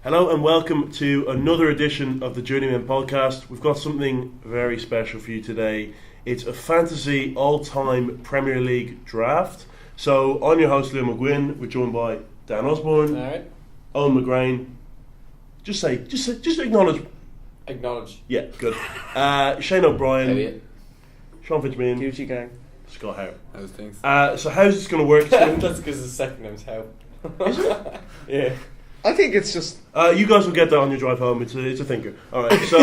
Hello and welcome to another edition of the Journeyman Podcast. We've got something very special for you today. It's a fantasy all-time Premier League draft. So I'm your host Liam McGuinn. We're joined by Dan Osborne, Alright. Owen McGrain. Just acknowledge. Acknowledge. Yeah, good. Shane O'Brien, Heavy. Sean Fitzmain, Gucci gang. Scott Howe. How's things? So how's this going to work? That's because the second name's how. Is it? Yeah. I think it's just You guys will get that on your drive home. It's a thinker. All right. So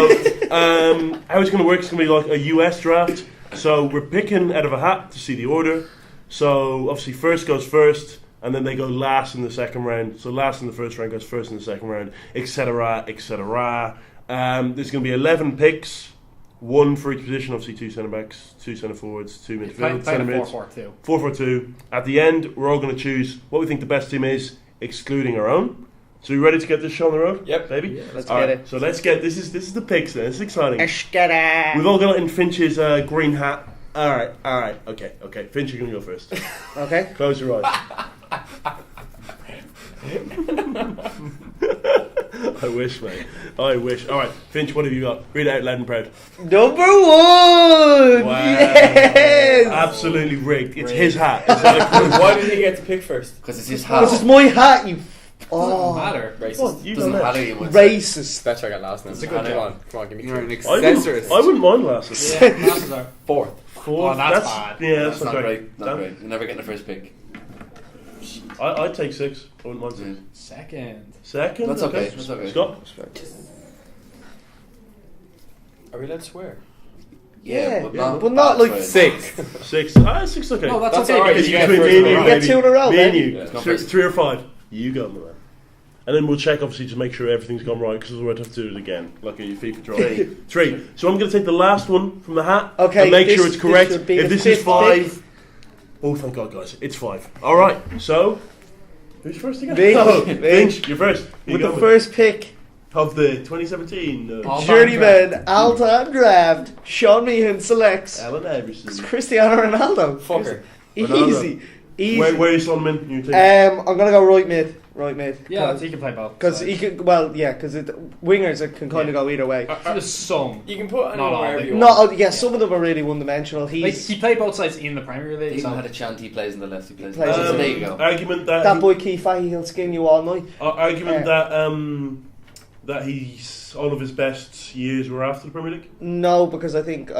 how it's going to work? It's going to be like a US draft. So we're picking out of a hat to see the order. So obviously first goes first, and then they go last in the second round. So last in the first round goes first in the second round, etc., etc. There's going to be 11 picks, one for each position. Obviously, 2 centre backs, 2 centre forwards, 2 midfield, centre mids. 4-4-2. 4-4-2. At the end, we're all going to choose what we think the best team is, excluding our own. So you ready to get this show on the road? Yep. Baby? Yeah, let's All get right, it. so let's get this is the picks then. It's exciting. let's get it. We've all got it in Finch's green hat. All right. Okay. Finch, you're going to go first. Okay. Close your eyes. I wish, mate. I wish. All right, Finch, what have you got? Read it out loud and proud. Number 1. Yes. Absolutely rigged. It's Rigged. his hat. Is that a Why did he get to pick first? Because it's his This house. is my hat. You. Doesn't matter. Racist. What? You Doesn't don't know. matter. You would say. Racist. That's why I got last name. It's a good Come job. on, come on, give me You're an three. I wouldn't mind glasses. Yeah, glasses are Fourth. Four. Oh, that's bad. Yeah, That's that's not okay. great. Not great. You're never getting the first pick. I'd take 6. I wouldn't mind 6. Mm. second. Second? That's okay. That's okay. Scott? Are we allowed to swear? Yeah, but not like bad. 6. 6. 6 okay. No, that's That's okay. alright, Because you you get get first between in me a and row. you, You get 2 in a row, me then. and you. Yeah, let's go 3, first. 3 or 5. You go, my man. And then we'll check, obviously, to make sure everything's gone right, because otherwise we'll have to do it again, like a FIFA draw. 3. So I'm going to take the last one from the hat Okay, and make this- sure it's this correct. should be If the this is fifth 5... Oh, thank God, guys. It's 5. All right. So, who's first again? Me. Oh, Me. Finch, you're first. Who With you the going first pick, of the 2017 Oh. Journeyman All-Time Draft, Sean Meehan selects Allen Iverson. Cristiano Ronaldo. Fucker. Ronaldo. Easy. Where are you, Solomon? You take I'm gonna go right mid. Yeah, he can play both. Because he could. Well, yeah, because wingers can kind of Yeah. go either way. There's some. You can put Not anyone all, wherever like- you No, want. yeah, some of them are really one-dimensional. Like, He's he played both sides in the Premier They League. even So had a chant. He plays in the left. He plays. plays So in there you go. Argument that... that boy Keith Fahey. He'll skin you all night. Argument Yeah. that he's all of his best years were after the Premier League. No, because I think.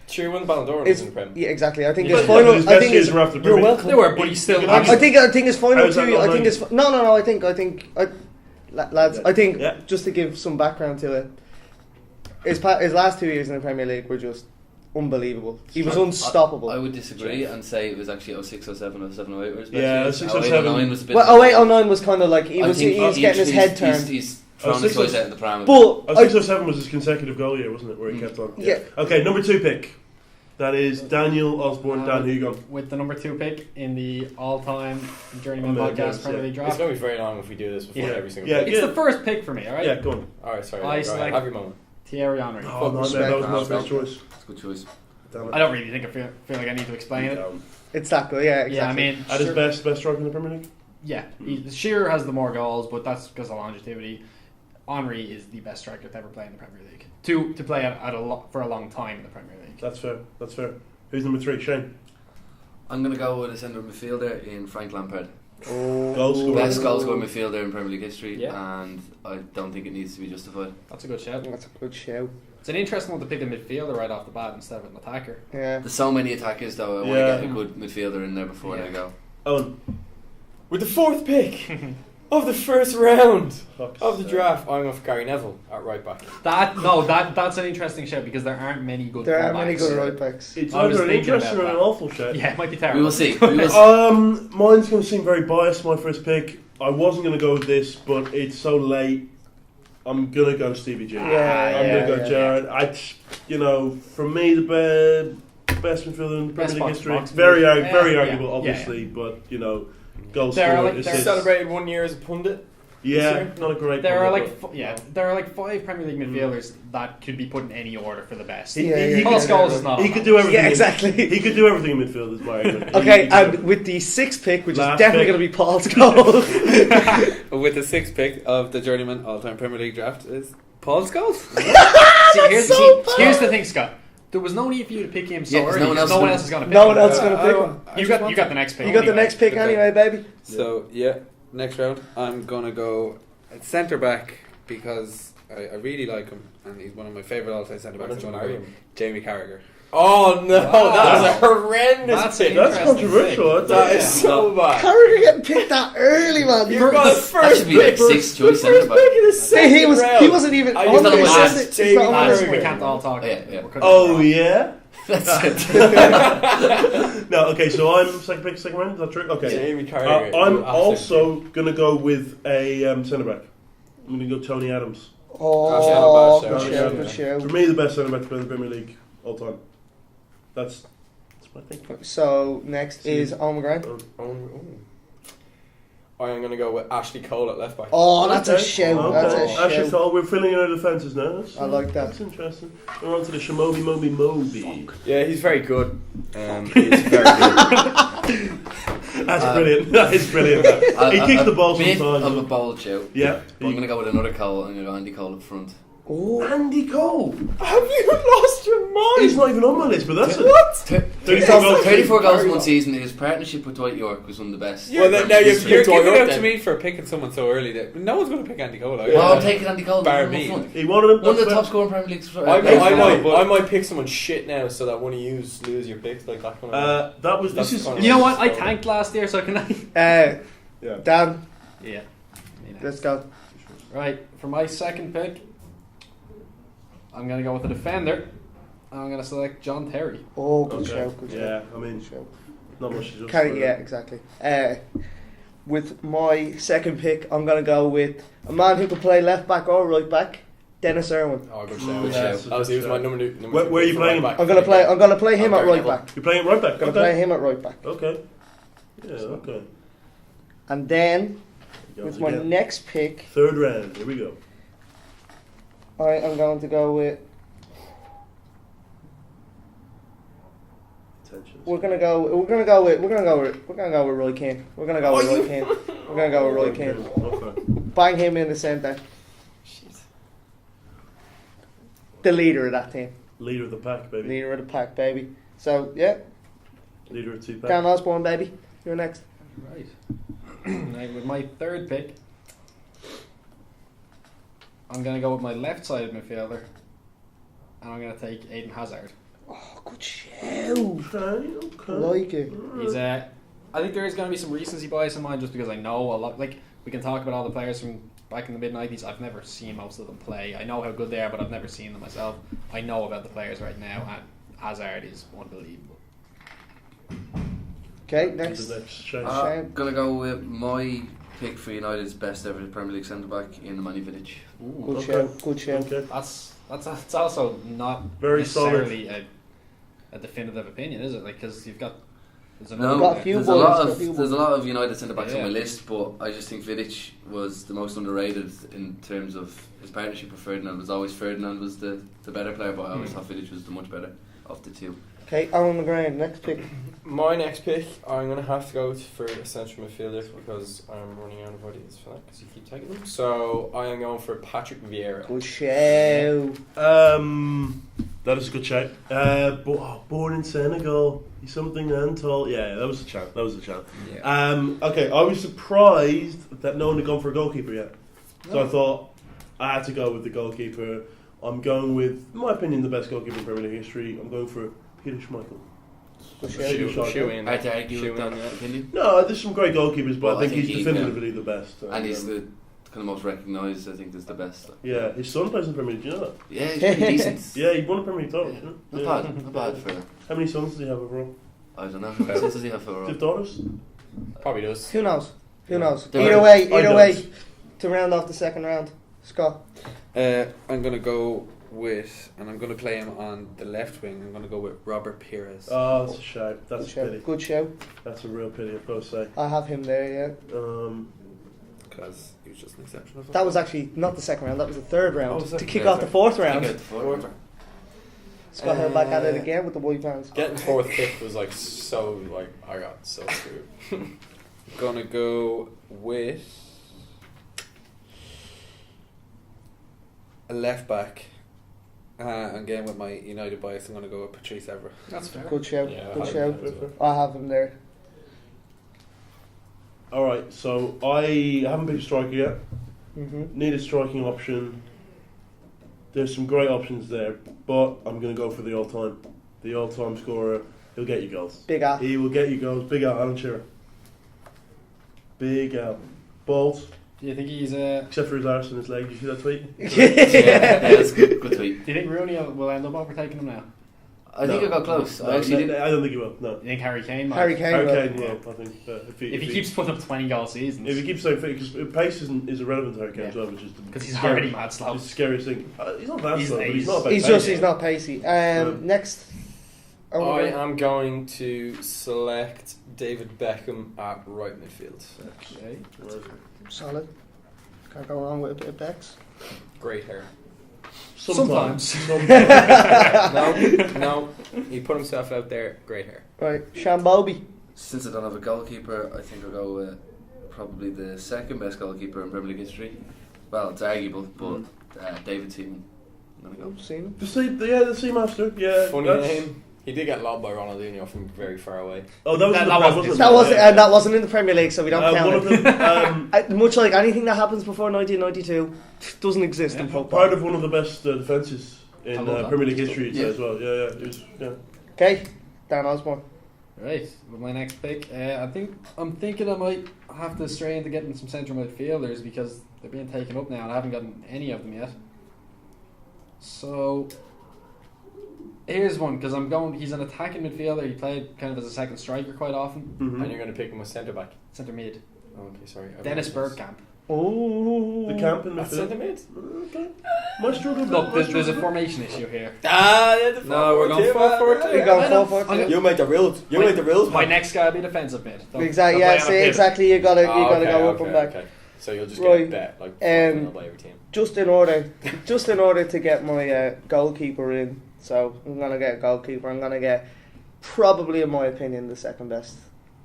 Sure, you won the Ballon d'Or when he was It's, in the Prem. yeah, exactly. I think Yeah, his but final. his I best think years his, were after the you're Premier League. welcome. they were, but he still. You I can think his final How's that 2. not I think nice? his no. I think lads. I think Yeah. just to give some background to it, his last 2 years in the Premier League were just unbelievable. He was unstoppable. I would disagree and say it was actually 06, 07, 07, 08 were his best Yeah, years. 06, 08, 07. 09 was a bit. Well, 08, 09 was kind of like he I was think getting his head turned. He's thrown 06, his toys out in the pram. But 06-07 was his consecutive goal year, wasn't it? Where he kept on. Yeah. Okay, number 2 pick. That is Daniel Osborne. Dan, who you got? With the number 2 pick in the all-time Journeyman Oh, Podcast Premier League It's draft. going to be very long if we do this before Yeah. every single Yeah, pick. It's the first pick for me, alright? Yeah, go on. Alright, sorry. I Go ahead. select- Have your moment. Thierry Henry. Oh, no, that was my respect. first choice. It's a good choice. Damn it. I don't really think I feel like I need to explain it. it's that good. Yeah, exactly. Yeah, I mean, At his sure- best striker in the Premier League? Yeah, Shearer has the more goals, but that's because of longevity. Henry is the best striker to ever play in the Premier League. To play for a long time in the Premier League. That's fair. Who's number 3? Shane? I'm gonna go with a centre midfielder in Frank Lampard. Goal scorer. Best goal scoring midfielder in Premier League history, Yeah. and I don't think it needs to be justified. That's a good shout. That's a good show. It's an interesting one to pick a midfielder right off the bat instead of an attacker. Yeah. There's so many attackers though. I want Yeah. to get a good midfielder in there before Yeah. they go. Owen. With the 4th pick of the first round Fuck's of the sake. draft, I'm off Gary Neville at right back. That's an interesting shout because there aren't many good. There are many fullbacks. good right backs. It's I was either an thinking interesting or about an that. awful shot. Yeah, it might be terrible. We will see. We will see. Mine's going to seem very biased, my first pick. I wasn't going to go with this, but it's so late. I'm going to go Stevie G. I'm going to go Jared. For me, the best midfielder in Best Premier League box- history. box Very move. very Yeah, arguable, yeah. obviously, but, goal There are scorer, like- there are assists. Celebrated 1 year as a pundit. Yeah, not a great. There are one, like but- there are like 5 Premier League midfielders that could be put in any order for the best. Paul could- Scholes is not. He on could that do list. everything. Yeah, exactly. He could do everything in midfield. Is my argument. Okay, He could do and with the 6th pick, which Last is definitely pick. going to be Paul Scholes. With the 6th pick of the Journeyman All-Time Premier League draft is Paul Scholes. Here's the thing, Scott. There was no need for you to pick him so Yeah, 'cause early. no one else No one is else is going to pick No him. one else is going to pick him. You got the next pick. You got the anyway. next pick anyway, baby. So yeah, next round I'm gonna go at centre back because I really like him and he's one of my favourite all-time centre Why backs. don't you I'm marry gonna go him? Jamie Carragher. Oh no, Wow. that was a horrendous That's pick. That's Interesting controversial. pick. That is so bad. Carragher getting picked that early, man. You've got a That first should be like pick. 6th choice The centre first back. pick in the second He round. he wasn't even I on just the thought it was list. just It's not on Jamie the Lads, list. we Carragher. can't all talk. Yeah, yeah. We're cutting Oh it yeah. That's it. No, okay. So I'm second pick, second round. Is that true? Okay. Jamie Carragher. I'm Absolute also gonna go with a centre back. I'm gonna go Tony Adams. Oh, Good good shout, show, yeah. good show. For me, the best centre back to play in the Premier League all time. That's my thing. So next is Owen McGrath. I am going to go with Ashley Cole at left back. Oh, that's a Okay. shout. Okay. That's a Ashley shout. Cole, we're filling in our defences now. I like that. That's interesting. We're on to the Shamobi Moby. Yeah, he's very good. He's very good. That's brilliant. That is brilliant. He kicks the ball bit sometimes. of a bold shout. Yeah. But I'm going to go with another Cole. I'm going to go Andy Cole up front. Oh, Andy Cole. Have you lost your mind? He's not even on my list, but that's it. What? 34 goals. 34 goals in one season. His partnership with Dwight York was one of the best. Well, then now you've You're Dwight giving York it up then. to me for picking someone so early that no one's going to pick Andy Cole. Are you? Well, I'm taking Andy Cole. Bar up me. front. He wanted him. One of the that's top fair. scoring Premier League. I might pick someone shit now so that one of you lose your picks like that kind of. That was. That's This is. kind of- You know what? I tanked last year, so can I? Yeah. Dan, Yeah. let's go. Right, for my second pick, I'm going to go with a defender. I'm going to select John Terry. Oh, good Okay. shout, good shout. Yeah, I mean, Good shout. not much to just. Yeah, exactly. With my second pick, I'm going to go with a man who can play left back or right back, Dennis Irwin. Oh, good Good shout. shout. That was, he was my number Where two are you for playing right him? back. I'm gonna play him at Okay, right Neville. back. You're playing right back. I'm gonna play him at right back. Okay. Yeah. Okay. And then Go with to my again. next pick, Third round. Here we go. I am going to go with. Tensions. We're gonna go with Roy Keane. We're gonna go with Roy Keane. We're gonna go with Roy Keane. Okay. Bang him in the centre. The leader of that team. Leader of the pack, baby. Leader of the pack, baby. So yeah, Leader of two pack. Dan Osborne, baby. You're next. Right. Now, with my third pick, I'm going to go with my left-sided midfielder, and I'm going to take Aiden Hazard. Oh, good shout. Okay. I like it. He's I think there is going to be some recency bias in mine just because I know a lot. Like, we can talk about all the players from back in the mid-90s. I've never seen most of them play. I know how good they are, but I've never seen them myself. I know about the players right now, and Hazard is unbelievable. Okay, The next. next change. I'm going to go with my pick for United's best ever Premier League centre back in Nemanja Vidic. Good Okay. shout. Good shout. Okay. That's also not Very necessarily a definitive opinion, is it? Like, because you've got there's No, another got a few there's boys, a lot got a of few there's a boys. lot of United centre backs Yeah. on my list, but I just think Vidic was the most underrated in terms of his partnership with Ferdinand. Was always Ferdinand was the better player, but I always thought Vidic was the much better of the two. Okay, Alan McGrath, next pick. My next pick, I'm going to have to go for a central midfielder because I'm running out of ideas for that because you keep taking them. So I am going for Patrick Vieira. Good shout. That is a good shout. Born in Senegal. He's something and tall. Yeah, that was a chant. Yeah. Okay, I was surprised that no one had gone for a goalkeeper yet. So I thought I had to go with the goalkeeper. I'm going with, in my opinion, the best goalkeeper in Premier League history. I'm going for Peter Schmeichel. Good Shoot, shout. Shoe in. Hard to argue Shoe with that in, yeah. opinion. No, there's some great goalkeepers, but Well, I think he's definitively the best. And he's the kind of most recognised. I think is the best. Yeah, his son plays in the Premier League. Do you know that? Yeah, he's pretty decent. Yeah, he won a Premier League title. Yeah. didn't he? Not bad for. How many sons does he have overall? I don't know. How many sons does he have for? Do you have daughters? Probably does. Who knows? Who knows? They're Either right. way, I way, don't. to round off the second round, Scott. I'm going to go with, and I'm going to play him on the left wing. I'm going to go with Robert Pires. Oh, that's a shout. That's Good a shout. pity. Good shout. That's a real pity, I've got to say. I have him there, yeah. because he was just an exceptional. That was actually not the second round. That was the third round was the to second kick round, off the sorry. fourth round. Good. Fourth. Scott Hill back at it again with the white fans. Getting fourth pick was like so like I got so screwed. Gonna go with a left back. And again with my United bias, I'm gonna go with Patrice Evra. That's fair. Good shout. Yeah, Good I shout. have him. I have him there. All right, so I haven't picked a striker yet. Mm-hmm. Need a striking option. There's some great options there, but I'm going to go for the all-time scorer. He'll get you goals. Big Al. He will get you goals. Big Al, Alan Shearer. Big Al. Balls, Do you think he's a? except for his arse and his leg. Did you see that tweet? Yeah, that's good. Good tweet. Do you think Rooney will end up overtaking him now? I think No. I got close. No, I actually didn't. I don't think he will. No. Do you think Harry Kane might? Harry Kane. Harry will. Kane will. I think If he keeps putting up 20 goal seasons. if he keeps saying because pace is irrelevant to Harry Kane as well, which is because he's scary- already mad slow. It's the scariest thing. He's not that He's slow, but nice. he's not. About He's pace. just he's not pacey. Next. I Oh, am going to select David Beckham at right midfield. Okay. solid. Can't go wrong with a bit of Becks. Great hair. Sometimes. No, he put himself out there. Great hair. Right, Shambobi. Since I don't have a goalkeeper, I think I'll go with probably the second best goalkeeper in Premier League history. Well, it's arguable, but David Seaman. I'm gonna go. Oh, seen him. The Seamaster. Yeah. Funny that's- name. He did get lobbed by Ronaldinho from very far away. Oh, that was That in the wasn't Prem, his- That wasn't Yeah. that wasn't in the Premier League, so we don't count one of it. them, Much like anything that happens before 1992 doesn't exist in football. part of one of the best defences I in love that. Premier League history Yeah. as well. Yeah, it was, yeah. Okay, Dan Osborne. Right, with my next pick, I'm thinking I might have to stray into getting some central midfielders because they're being taken up now and I haven't gotten any of them yet. So here's one because he's an attacking midfielder. He played kind of as a second striker quite often. Mhm. And you're going to pick him as centre back. Centre mid. Oh, okay, sorry. Dennis Bergkamp. Oh, The camp in That's midfield. centre mid. Okay. Might struggle. Look, might there's a struggle. formation issue here. Ah, yeah, the No, we're going 4-4-2. We're going 4-4-2. You make the rules. You make the rules. My man. next guy will be defensive mid. Don't- Exactly. don't Yeah, play on a see, pivot. exactly. You gotta Oh, okay, go up okay, and back. okay. So you'll just Right. get a bet like by every team. Just in order to get my goalkeeper in. So I'm gonna get a goalkeeper. I'm gonna get probably, in my opinion, the second best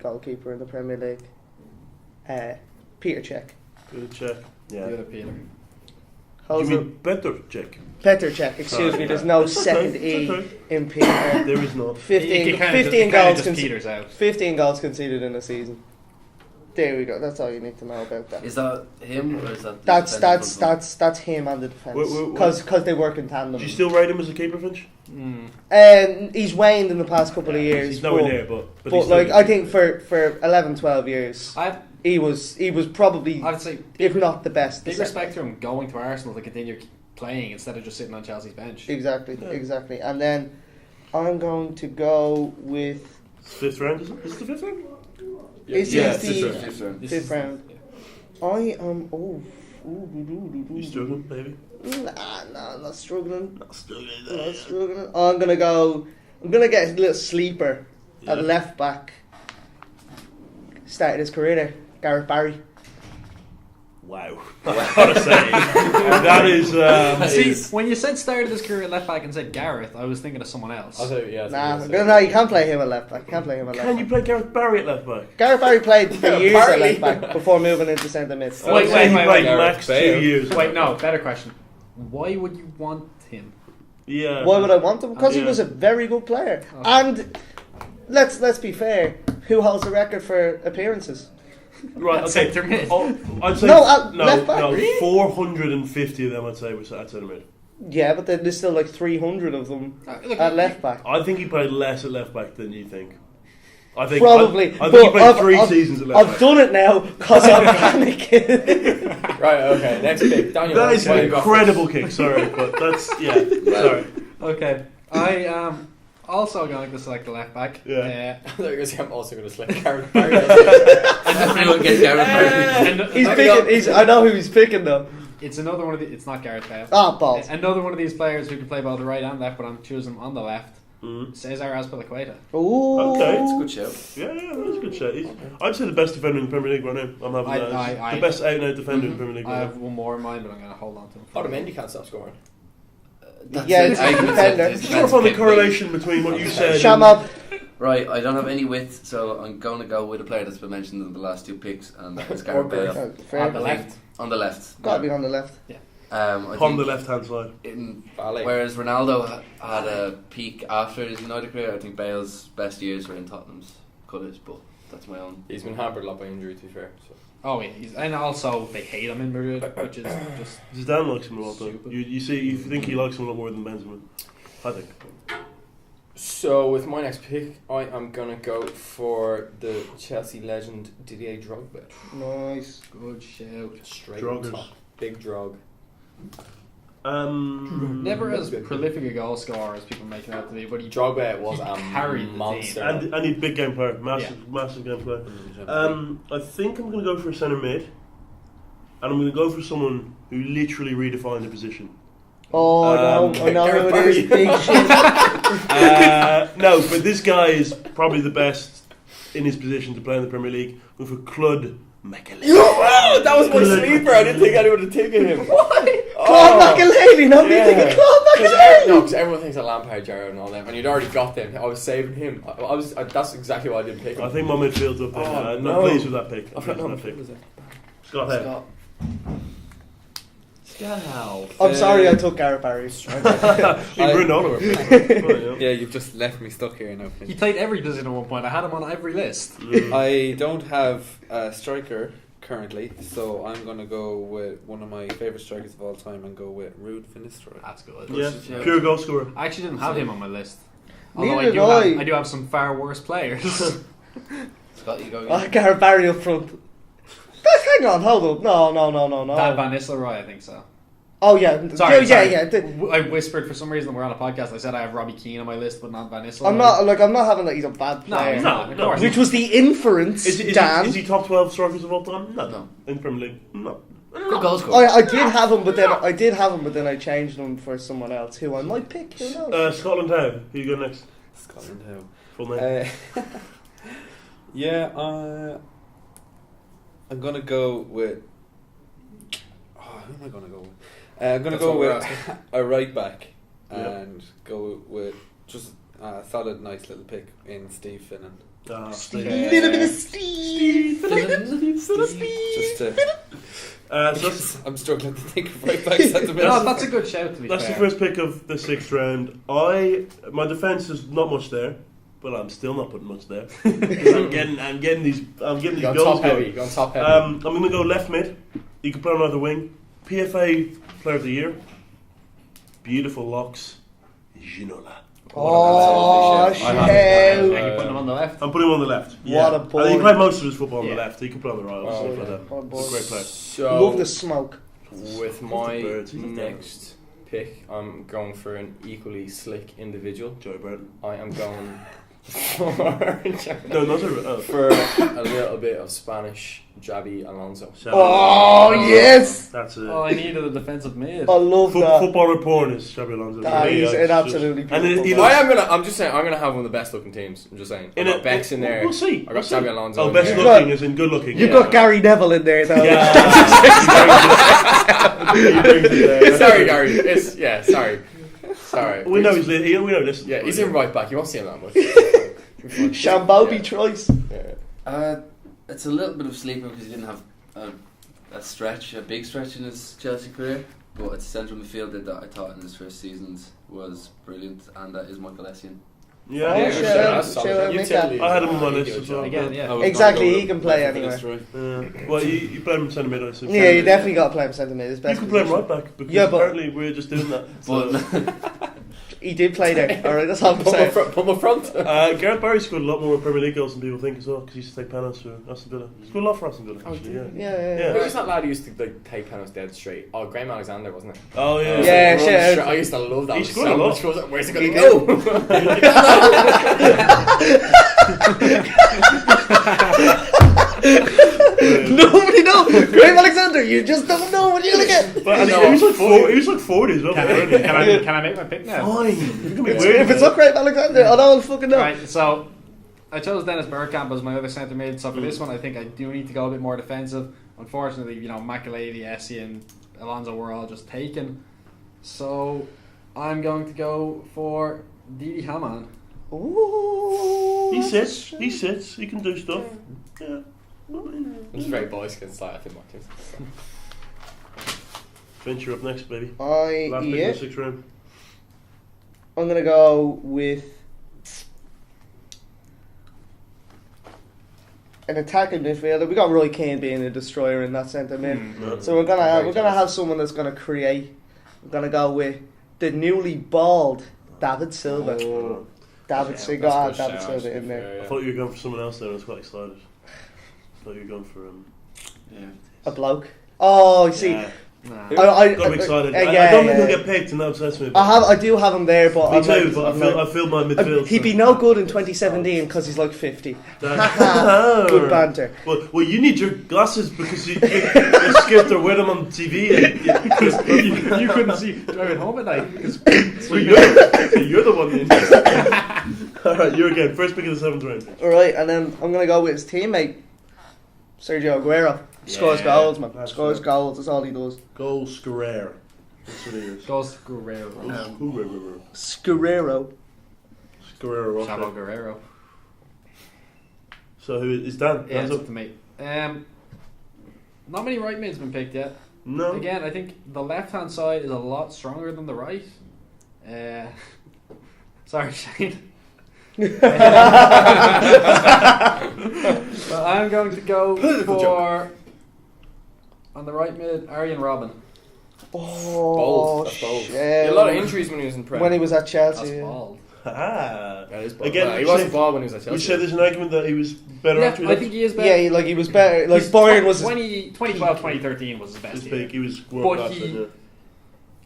goalkeeper in the Premier League. Peter Cech. Good check. The Yeah. other Peter. You How's mean better check? Petr Cech, excuse me, there's no It's okay, second it's E okay. in Peter. There is not. 15 It kinda 15 kinda goals just conceded. peters out. 15 goals conceded in a season. There we go. That's all you need to know about that. Is that him or is that? The That's defender from- that's him and the defence Wait. because they work in tandem. Do you still rate him as a keeper, Finch? He's waned in the past couple of years. He's nowhere but, near, but but he's like still- I think for 11, 12 years, I'd he was probably, say if not the best. big the respect to him going to Arsenal to continue playing instead of just sitting on Chelsea's bench. Exactly, Yeah. exactly. And then I'm going to go with Fifth round, is it? Is it the fifth round? Is Yeah, it fifth the round. Fifth round. This fifth is- round? I am. You struggling, baby? Nah, not struggling. Not struggling. Not struggling. I'm gonna go. I'm gonna get a little sleeper Yeah. at left back. Started his career there, Gareth Barry. Wow. I've got to say, that is. See, when you said started his career at left back and said Gareth, I was thinking of someone else. I'll say, yeah. No, you can't play him at left back. Can't play him at left Can back. you play Gareth Barry at left back? Gareth Barry played for years at Apparently. left back before moving into centre mid. I would Wait, say he wait, played wait. max 2 Gareth years. Wait, no, better question. Why would you want him? Yeah. Why would I want him? Because he Yeah. was a very good player. Okay. And let's be fair. Who holds the record for appearances? Right, okay. Centre mid. Oh, I'd say No, left back. no, Really? 450 of them I'd say was at centre mid. Yeah, but then there's still like 300 of them Look, at left back. I think he played less at left back than you think. I think Probably. I think he But played I've- 3 I've- seasons at left I've back. done it now because I'm panicking. Right, okay, next pick. Daniel, That is why an you got incredible kick. Sorry, but that's sorry. Okay, I am also going to select the left back. Yeah. I thought you were going to say I'm also going to select Gareth Barry. Everyone gets Gareth Barry. And He's picking. I know who he's picking though. it's another one of the. It's not Gareth Bale. Ah, balls. Another one of these players who can play both the right and left, but I'm choosing him on the left. Cesar Azpilicueta. Ooh. Okay. It's a good shout. Yeah, that's a good shot. I'd say the best defender in the Premier League right now. I'm having that. The best out-and-out defender in the Premier League I right have one more in mind, but I'm going to hold on to him. Otamendi can't stop scoring. Yeah, it's I agree with defender. that. now. Just trying to find the correlation between what you said. Shamab. Right, I don't have any width, so I'm going to go with a player that's been mentioned in the last two picks, and that is Gareth Bale. Oh, On fair. the left. On the left. Gotta be on the left. I On think the left-hand side. whereas Ronaldo had a peak after his United career, I think Bale's best years were in Tottenham's colours, but that's my own. He's been hampered a lot by injury, to be fair. So. Oh, yeah. And also, they hate him in Madrid, which is just... Zidane likes him a lot, though. Stupid. You think he likes him a lot more than Benzema. I think. So with my next pick, I am gonna go for the Chelsea legend Didier Drogba. Nice. Good shout. Straight Droggers. on top. Big drog. Never as prolific a goal scorer as people make him out to be, but he Drogba was He a carried the monster. and he's a big game player. Massive game player. I think I'm going to go for a centre mid. And I'm going to go for someone who literally redefined the position. Oh, I know who it is. Big shit. No, but this guy is probably the best in his position to play in the Premier League. With a Claude Makelele. Wow, that was my sleeper. I didn't think anyone would take him. Why? Claude Makelele. Nobody thinking Claude Makelele. No, because everyone thinks that Lampard, Gerrard, and all them, and you'd already got them. I was saving him. That's exactly why I didn't pick him. I think my midfield's up there. Oh, I'm no. not pleased with that pick. I'm I've pleased got with no that pick. was it? Scott Head. Scott. I'm sorry I took Gareth Barry. You ruined all of our picks. Oh, Yeah, you've just left me stuck here now. He played every position at one point. I had him on every list. I don't have a striker currently, so I'm going to go with one of my favourite strikers of all time and go with Ruud van Nistelrooy. That's good. Yeah, pure goal scorer. I actually didn't have him on my list. Neither Although did I. I do have some far worse players. Scott, you go Oh, again. Gareth Barry up front. But hang on, hold up. No. That Van Nistelrooy, I think so. Oh yeah, Sorry, yeah. I whispered for some reason when we're on a podcast. I said I have Robbie Keane on my list, but not Van Nistelrooy. I'm not having that he's a bad No, player. he's not. Of No. course. Which was the inference, Dan. Is he top 12 strikers of all time? No. No. In the Premier League? No. Good goal scorer. I did have him, but then I changed him for someone else who I might pick. Who knows? Scotland How? Who you go next? Scotland How. Full name. Yeah, I'm going to go with... Oh, who am I going to go with? I'm going to That's go what we're with a right back and go with just a solid, nice little pick in Steve Finnan. Steve. Little bit of Steve. Just to... So I'm struggling to think of right backs at the minute. No, that's a good shout to be that's the fair. first pick of the 6th round. My defence is not much there, but I'm still not putting much there. 'Cause I'm getting these Gone goals top heavy. going. Gone top heavy. I'm going to go left mid. You can play on either wing. PFA Player of the Year. Beautiful locks. Ginola. Oh, I have shit. it. Yeah, you put him on the left. I'm putting him on the left. What a And he boy. played most of his football on Yeah. the left. He could play on the right. Oh, Stuff yeah. like that. Oh, boy. Great player. So Love the smoke. with the my birds, he's a next pick, I'm going for an equally slick individual. Joey Burton. I am going No, not a for a little bit of Spanish Javi Alonso. Oh, yes. That's it. Oh, I needed a defensive mid. I love that. Footballer porn is Xabi Alonso. He's an It's absolutely just- and he beautiful looks- I'm just saying I'm gonna have one of the best looking teams. I'm just saying. I got Bex in there. We'll see. I got Xabi Alonso. Oh, in best there. You've looking got- is in good looking. You've Yeah. got Gary Neville in there, though. He brings it there. Sorry, Gary. Sorry. We know we know this. Yeah, he's in right back. You won't see him that much. Shambobi choice. Yeah. It's a little bit of sleeper because he didn't have a big stretch in his Chelsea career, but it's a central midfielder that I thought in his first seasons was brilliant, and that is Michael Essien. Yeah. Yeah, good sure, shout, that's sure, solid. make Utility that. I had him is on my a list good as well. shout. Again, yeah. I was Exactly, gonna go he can with play Van anywhere. Nistelrooy. Well, you play him in centre mid, I assume. Yeah, you definitely got to play him centre mid. His You best could play him position. right back because Yeah, but- apparently we're just doing that. So. But He did play there. All right, that's all I'm Put my saying. front. Put my front. Gareth Barry scored a lot more Premier League goals than people think as well because he used to take penalties for Aston Villa. He scored a lot for Aston Villa, actually. Yeah. Yeah. Who was that lad who used to take penalties dead straight? Oh, Graham Alexander, wasn't it? Oh yeah. Yeah, Run shit. straight- I used to love that. He It was scored so a lot. much fun. Where's it going He to did. go? Nobody knows. Graham Alexander, you just don't know what you're going to get. But and No, he was like 40. He was like 40 as well. Can I make my pick now? Fine. You can be If weird. it's not Graham Alexander, I don't fucking know. Right, so I chose Dennis Bergkamp as my other centre mid. So for this one, I think I do need to go a bit more defensive. Unfortunately, Makaleli, Essie, and Alonso were all just taken. So I'm going to go for Didi Hamann. Ooh. He sits. He can do stuff. Yeah. I'm just very boys against that. I think my team's. Venture up next, baby. Last Last pick in the 6th round. I'm going to go with an attacking midfielder. We got Roy Keane being a destroyer in that centre mid. No. So we're gonna have someone that's gonna create. We're gonna go with the newly bald David Silva. Oh. David Yeah, Silva, that's David good Silva shout, in there. I thought you were going for someone else there. I was quite excited. I thought you were going for Yeah. A bloke. Oh, you see, Yeah. Nah. I Got excited. I yeah, don't think yeah. he'll get picked, and that upsets me. I do have him there, but Me I'm too, like- but I'm I like- feel my midfield. he'd be no good in 2017 because he's like 50. That- Good banter. Well, you need your glasses because you skipped or with him on TV. And You couldn't see driving home at night because well, you're the one. Then. All right, you again. First pick of the 7th round. All right, and then I'm gonna go with his teammate, Sergio Aguero. Scores goals, man. That's Scores right. goals. That's all he does. Goal scorer. That's what he is. goes Guerrero. Scarrero. Scorer. Chavo Okay. Guerrero. So who is Dan? Yeah, That's it's up. up to me. Not many right mids been picked yet. No. Again, I think the left hand side is a lot stronger than the right. Sorry, Shane. But I'm going to go for on the right mid, Arjen Robben. Oh, Bold. That's bold. shit. He had a lot of injuries when he was in Prem. When he was at That's Chelsea. yeah. bald. Ah. That is bold. Again, Well, he we wasn't say- bald when he was at Chelsea. We said there's an argument that he was better Yeah, after he I left. think he is better. Yeah, he was better. Like Bayern was. 2012, 2013 was his best His year. peak. He was world But class. he- then, yeah.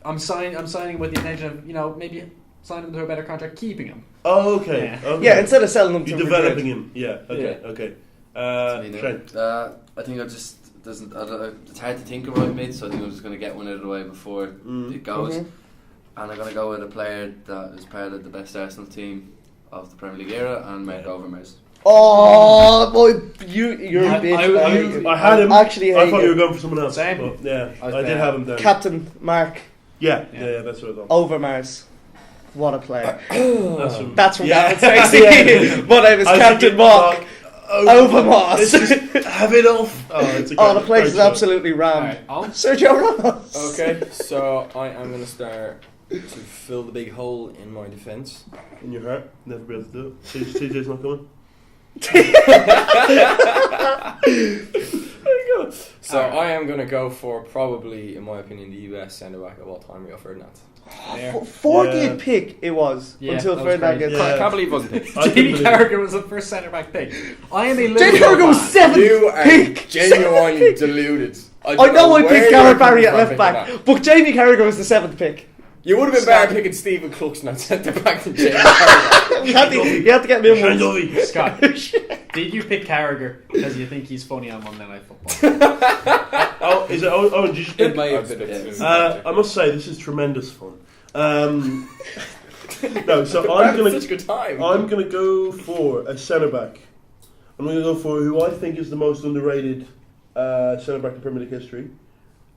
I'm signing with the intention of maybe signing him to a better contract, keeping him. Oh, okay. Yeah. Okay. Yeah, instead of selling him to You're Madrid. developing him. Yeah. Okay. Okay. Shane. I think it's hard to think of right mid, so I think I'm just going to get one out of the way before it goes. Mhm. And I'm going to go with a player that is part of the best Arsenal team of the Premier League era, and Mark Overmars. Oh, boy, you're a bitch. I had him. Actually, I thought you were going for someone else. Same. But yeah, I was I did there. have him down. Captain Mark Yeah. That's what I thought. Overmars. What a player. That's from, That's from yeah. Gavin Stacey. Yeah. My name is I was Captain thinking, Mark. Overmars. It's just have it off. Oh, it's a Oh, the great- place great is show. absolutely rammed. Alright, on. Sergio Ramos. Okay, so I am going to start to fill the big hole in my defence. In your heart, never be able to do it. TJ's not coming. So I am going to go for probably, in my opinion, the US centre back of all time, Rio Ferdinand. There. 40th Yeah. pick it was Yeah, until that was Ferdinand crazy. gets Yeah. I can't believe it wasn't picked. I couldn't Jamie believe it. Carragher was the first centre back pick. I am a Jamie Liverpool Carragher was fan. 7th You are pick. genuinely deluded. I know I where picked you're Gareth coming Barry at from left picking back, that. but Jamie Carragher was the 7th pick. You would have been better picking Stephen Cluxton at centre back than Jamie Carragher. You had to get me in Shane one. Dovey. Scott, did you pick Carragher because you think he's funny on Monday Night Football? Oh, is it? Oh, did you just It pick? may I have did it been. too. I must say this is tremendous fun. No, so We're I'm having gonna such a good time. I'm gonna go for a centre back. I'm gonna go for who I think is the most underrated centre back in Premier League history.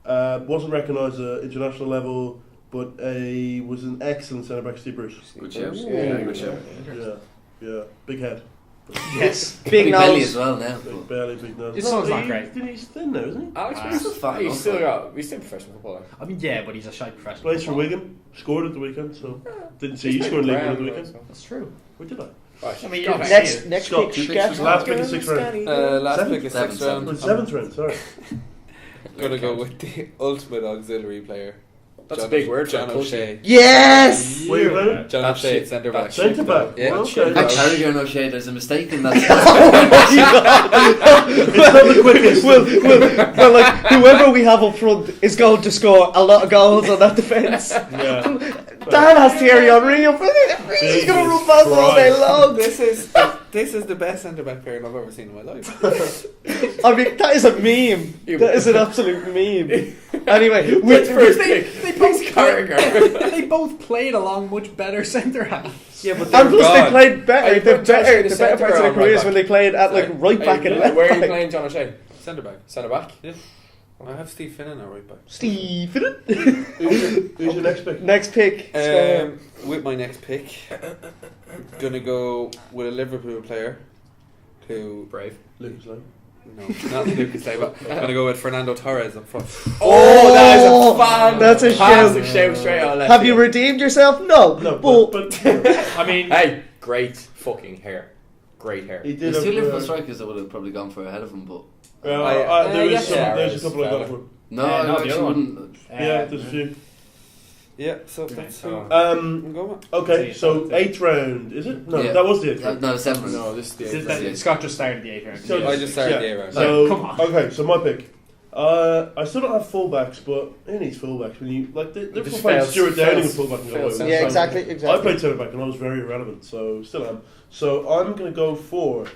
Wasn't recognised at international level, but was an excellent centre back. Steve Bruce. Good shout. Yeah. Good shout. Yeah, big head. Yes. Big belly nose. as well now. Big belly, big nose. His son's not great. He's thin now, isn't he? Alex Ah, Bruce still fine, he's also. he's still a professional footballer. I mean, yeah, but he's a shy professional. Plays for footballer. Wigan. Scored at the weekend, so didn't see you scored in League One at the weekend. That's true. Where did I? Right. I mean, Scott. you're Next Scott, pick, two Scott. picks. Last pick of 6th round. Last Seventh? pick is Seventh, 6th seventh. round. 7th round. Sorry. Gonna go with the ultimate auxiliary player. That's a big word for John a culture. O'Shea. Yes! Where you playing? John That's O'Shea, it. centre back. Centre back. Yeah. Well, okay. Not Carragher, no shade. There's a mistake in that. It's not the quickest. well, like, whoever we have up front is going to score a lot of goals on that defence. Yeah. Dan has Thierry Henry up front. He's going to run past all day long. This This is the best centre back pairing I've ever seen in my life. I mean, that is a meme. That is an absolute meme. Anyway, Which first They pick? both Carragher. they both played along much better centre halves. Yeah, but and plus they gone. played Are better. you The putting Josh better, in the the better centre parts of or their on careers right when they played at like right back and left Where are you back. playing John O'Shea? Centre back. Centre back. Yeah. I have Steve Finnan at right back. Stephen. Who's your next pick? Next pick. With my next pick, gonna go with a Liverpool player who. Brave. Lucas Lane. No, not Lucas Leiva. I'm gonna go with Fernando Torres up front. Oh, that is a fan. That's a fantastic shout. shout straight out of left Have you field. redeemed yourself? No. No, but but I mean, Hey, great fucking hair. Great hair. he did There's two have, Liverpool strikers that would have probably gone for ahead of him, but there yes, is some, yeah, there's a it's couple I got valid. for. no, no, I the actually other one. wouldn't. Yeah, there's a few. Yeah, so that's who Oh. I'm going with. Okay, See, so that's it. 8th round, is it? No, Yeah. that was the 8th round. No, 7th. No, this is the This is eighth. that- Scott just started the 8th round. So I just started yeah. the A round. So, Come on. okay, so my pick. I still don't have fullbacks, but who needs fullbacks when you like Liverpool just played fails- Stuart Downing fails- at fullback and got fails away with yeah, it. exactly, I exactly. played centre back and I was very irrelevant, so still am. So I'm going to go for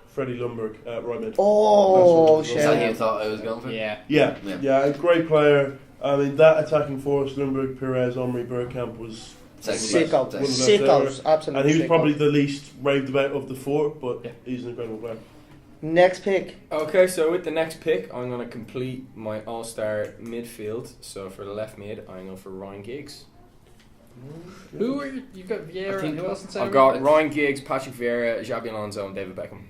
Freddie Ljungberg at right mid. Oh, That's Is that who you shit. thought I was going for? Yeah. Yeah, Yeah. yeah, a great player. I mean, that attacking force, Ljungberg, Perez, Omri, Bergkamp was, Second Sicko. best. Sickos. Absolutely. and he was sicko. probably the least raved about of the four, but Yeah. he's an incredible player. Next pick. Okay, so with the next pick, I'm going to complete my all-star midfield. So for the left mid, I'm going for Ryan Giggs. Who are you? You've got Vieira. I think and who else in centre? I've got Ryan Giggs, Patrick Vieira, Xabi Alonso, and David Beckham.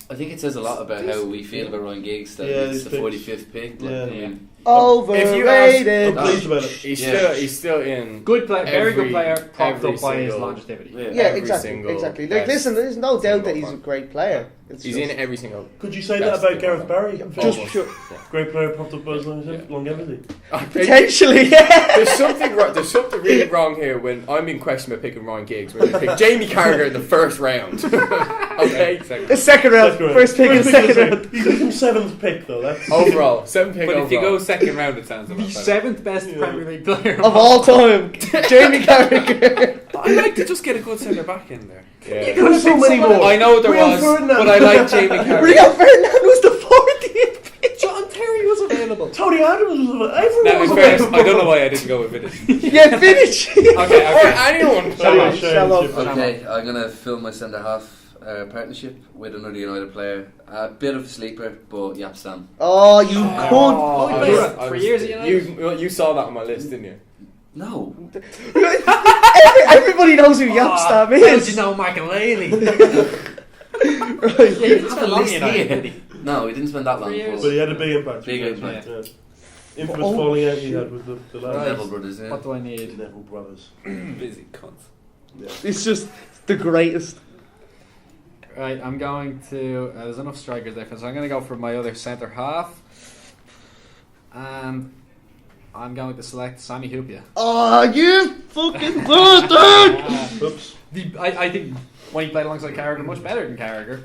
I think it says a lot about how we feel about Ryan Giggs that Yeah, it's these the picks. 45th pick. Yeah. I mean, Overrated. I'm pleased about it. He's still in. Good player, very good Every- player, propped every up by his single- longevity. yeah. Yeah, every exactly, single exactly. Like, best listen, there's no doubt single that he's a fan. great player. It's He's just, in every single. Could you say That's that about the Gareth one. Barry? just Almost. pure, Great player, propped up by his longevity. potentially, yeah. There's something really wrong here when I'm being questioned about picking Ryan Giggs when we picked Jamie Carragher in the first round. Okay, The second round, Second round. first pick in the second round. He's got some 7th pick though. That's overall 7 pick But overall. if you go second round, it sounds a The lot better. seventh best Yeah. Premier League player Of all time, Jamie Carragher. I like to just get a good centre back in there. Yeah. There's so many more. I know there Rio was, Ferdinand. but I like Jamie Carragher. Rio Ferdinand was the 40th pick. John Terry was available. Tony Adams was everyone Now, was in fairness, available. I don't know why I didn't go with it. Yeah, finish. Okay, Or anyone. Anyway, Shall I- Shane, Okay, I'm going to fill my centre half partnership with another United player. A bit of a sleeper, but Yap Stam. Oh, you cunt. Oh, I he was- played I for was- years at United. You saw that on my list, didn't you? No. Everybody knows who Yapstam How did is. you know Makelele? Right. Yeah, he didn't Have spend a long list in United, here. did he? No, he didn't spend that long. 3 years. But he had a big impact. Big impact. Yeah. Infamous Oh. falling out he had with the The lads. Neville brothers, yeah. What do I need? Neville brothers. Busy cunts. Yeah. It's just the greatest. Right, I'm going to. There's enough strikers there, so I'm going to go for my other centre half. And I'm going to select Sammy Hupia. Oh, you fucking bastard! Oops. I think when he played alongside Carragher, much better than Carragher.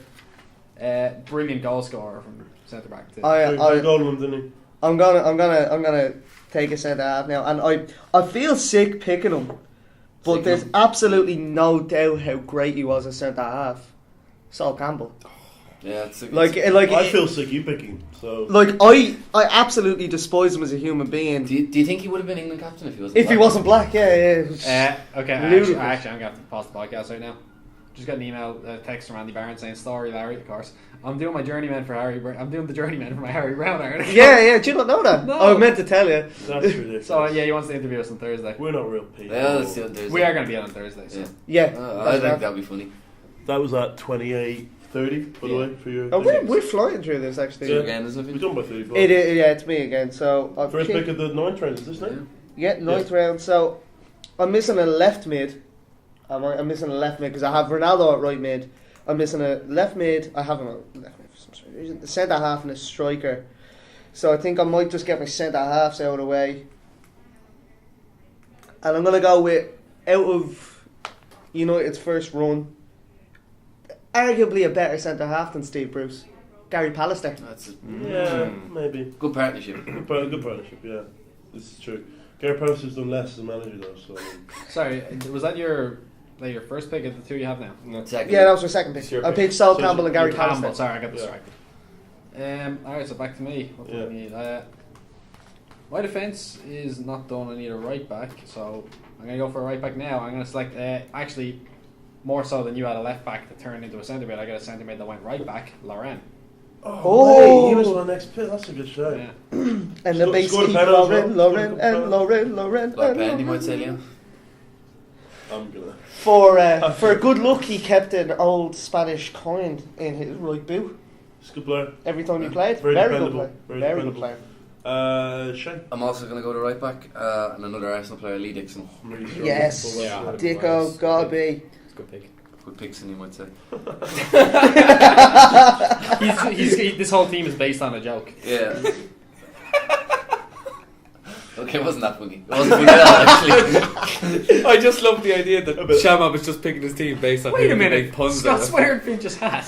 Brilliant goal scorer from centre back too. Good goal one, didn't he? I'm gonna take a centre half now, and I feel sick picking him, but Sick there's him. absolutely no doubt how great he was as centre half. Saul Campbell, Yeah, it's I feel sick you picking. So I absolutely despise him as a human being. do you think he would have been England captain if he wasn't? If he black? wasn't black, yeah. Okay, Ludicrous. actually, I'm going to have to pause the podcast right now. Just got an email, text from Andy Barron saying, "Sorry, Larry, of course. I'm doing my journeyman for Harry. I'm doing the journeyman for my Harry Brown article." Yeah. Do you not know that? No. I meant to tell you. that's ridiculous. So yeah, he wants to interview us on Thursday. We're not real people. Yeah, let's do it Thursday. We are going to be on Thursday. So. Yeah. Yeah. I that's think right. that'd be funny. That was at 28:30, by the way, for you. Oh, we're flying through this actually. Yeah. Again, isn't We're it? done by 35. Yeah, it's me again. So I've First picked- pick of the 9th round, is this Yeah. now? Yeah, ninth round. So I'm missing a left mid. I'm missing a left mid because I have Ronaldo at right mid. I'm missing a left mid. I have him at left mid for some strange reason. A centre half and a striker. So I think I might just get my centre halves out of the way. And I'm gonna go with out of United's first run, arguably a better centre half than Steve Bruce, Gary Pallister. That's a Yeah, maybe. good partnership. Good partnership, yeah. This is true. Gary Pallister's done less as a manager, though, so I mean, Sorry, was that your Like your first pick of the two you have now. No. Second. Yeah, that was my second pick. It's your I pick. picked Sol So Campbell and Gary Campbell. Campbell. Sorry, I got Yeah. distracted. Alright, so back to me. What do Yeah. I need? My defence is not done. I need a right back, so I'm going to go for a right back now. I'm going to select, actually, more so than you had a left back that turned into a centre mid. I got a centre mid that went right back, Lauren. Oh. mate, he was my next pick. That's a good shout. Yeah. And the Scored- base scored a keep penalty as Lauren, well. Lauren, Scored a and penalty. Lauren, Like and Ben, you might say, Lauren. Liam. I'm gonna. For good luck, he kept an old Spanish coin in his right boot It's a good player. every time he played. Very good dependable. player. Very Very good dependable. player. Shane. I'm also going to go to right back and another Arsenal player, Lee Dixon. I'm really sure. Yes, Yeah. Dicko, gotta be. It's a good pick. Good picks, you might say. This whole team is based on a joke. Yeah. Okay, it wasn't that funny. It wasn't funny at all, actually. I just love the idea that A bit. Shamab is just picking his team based on Wait who a the minute, big puns Scott are. Swearingen just had.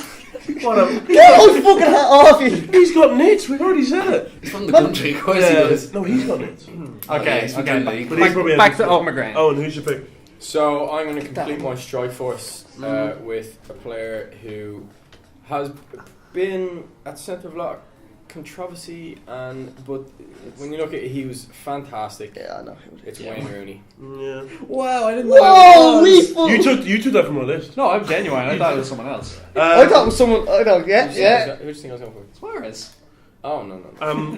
What a, Get my fucking hat off you! he's got nits. We've already said it. He's from the country, of course he does. No, he's got nits. Okay, he's okay. from the But he's probably Back to able Owen McGrain. Oh, and who's your pick? So I'm going to complete my strike force with a player who has been at the centre of a lot of controversy, but when you look at it, he was fantastic. Yeah, I know. It's Wayne Rooney. Yeah. Wow, I didn't Whoa, we full. You took that from my list. No, I'm genuine. I thought it was someone else. I thought it was someone. I know. Yeah, yeah. Who do you think I was going for? Suarez. Oh, no.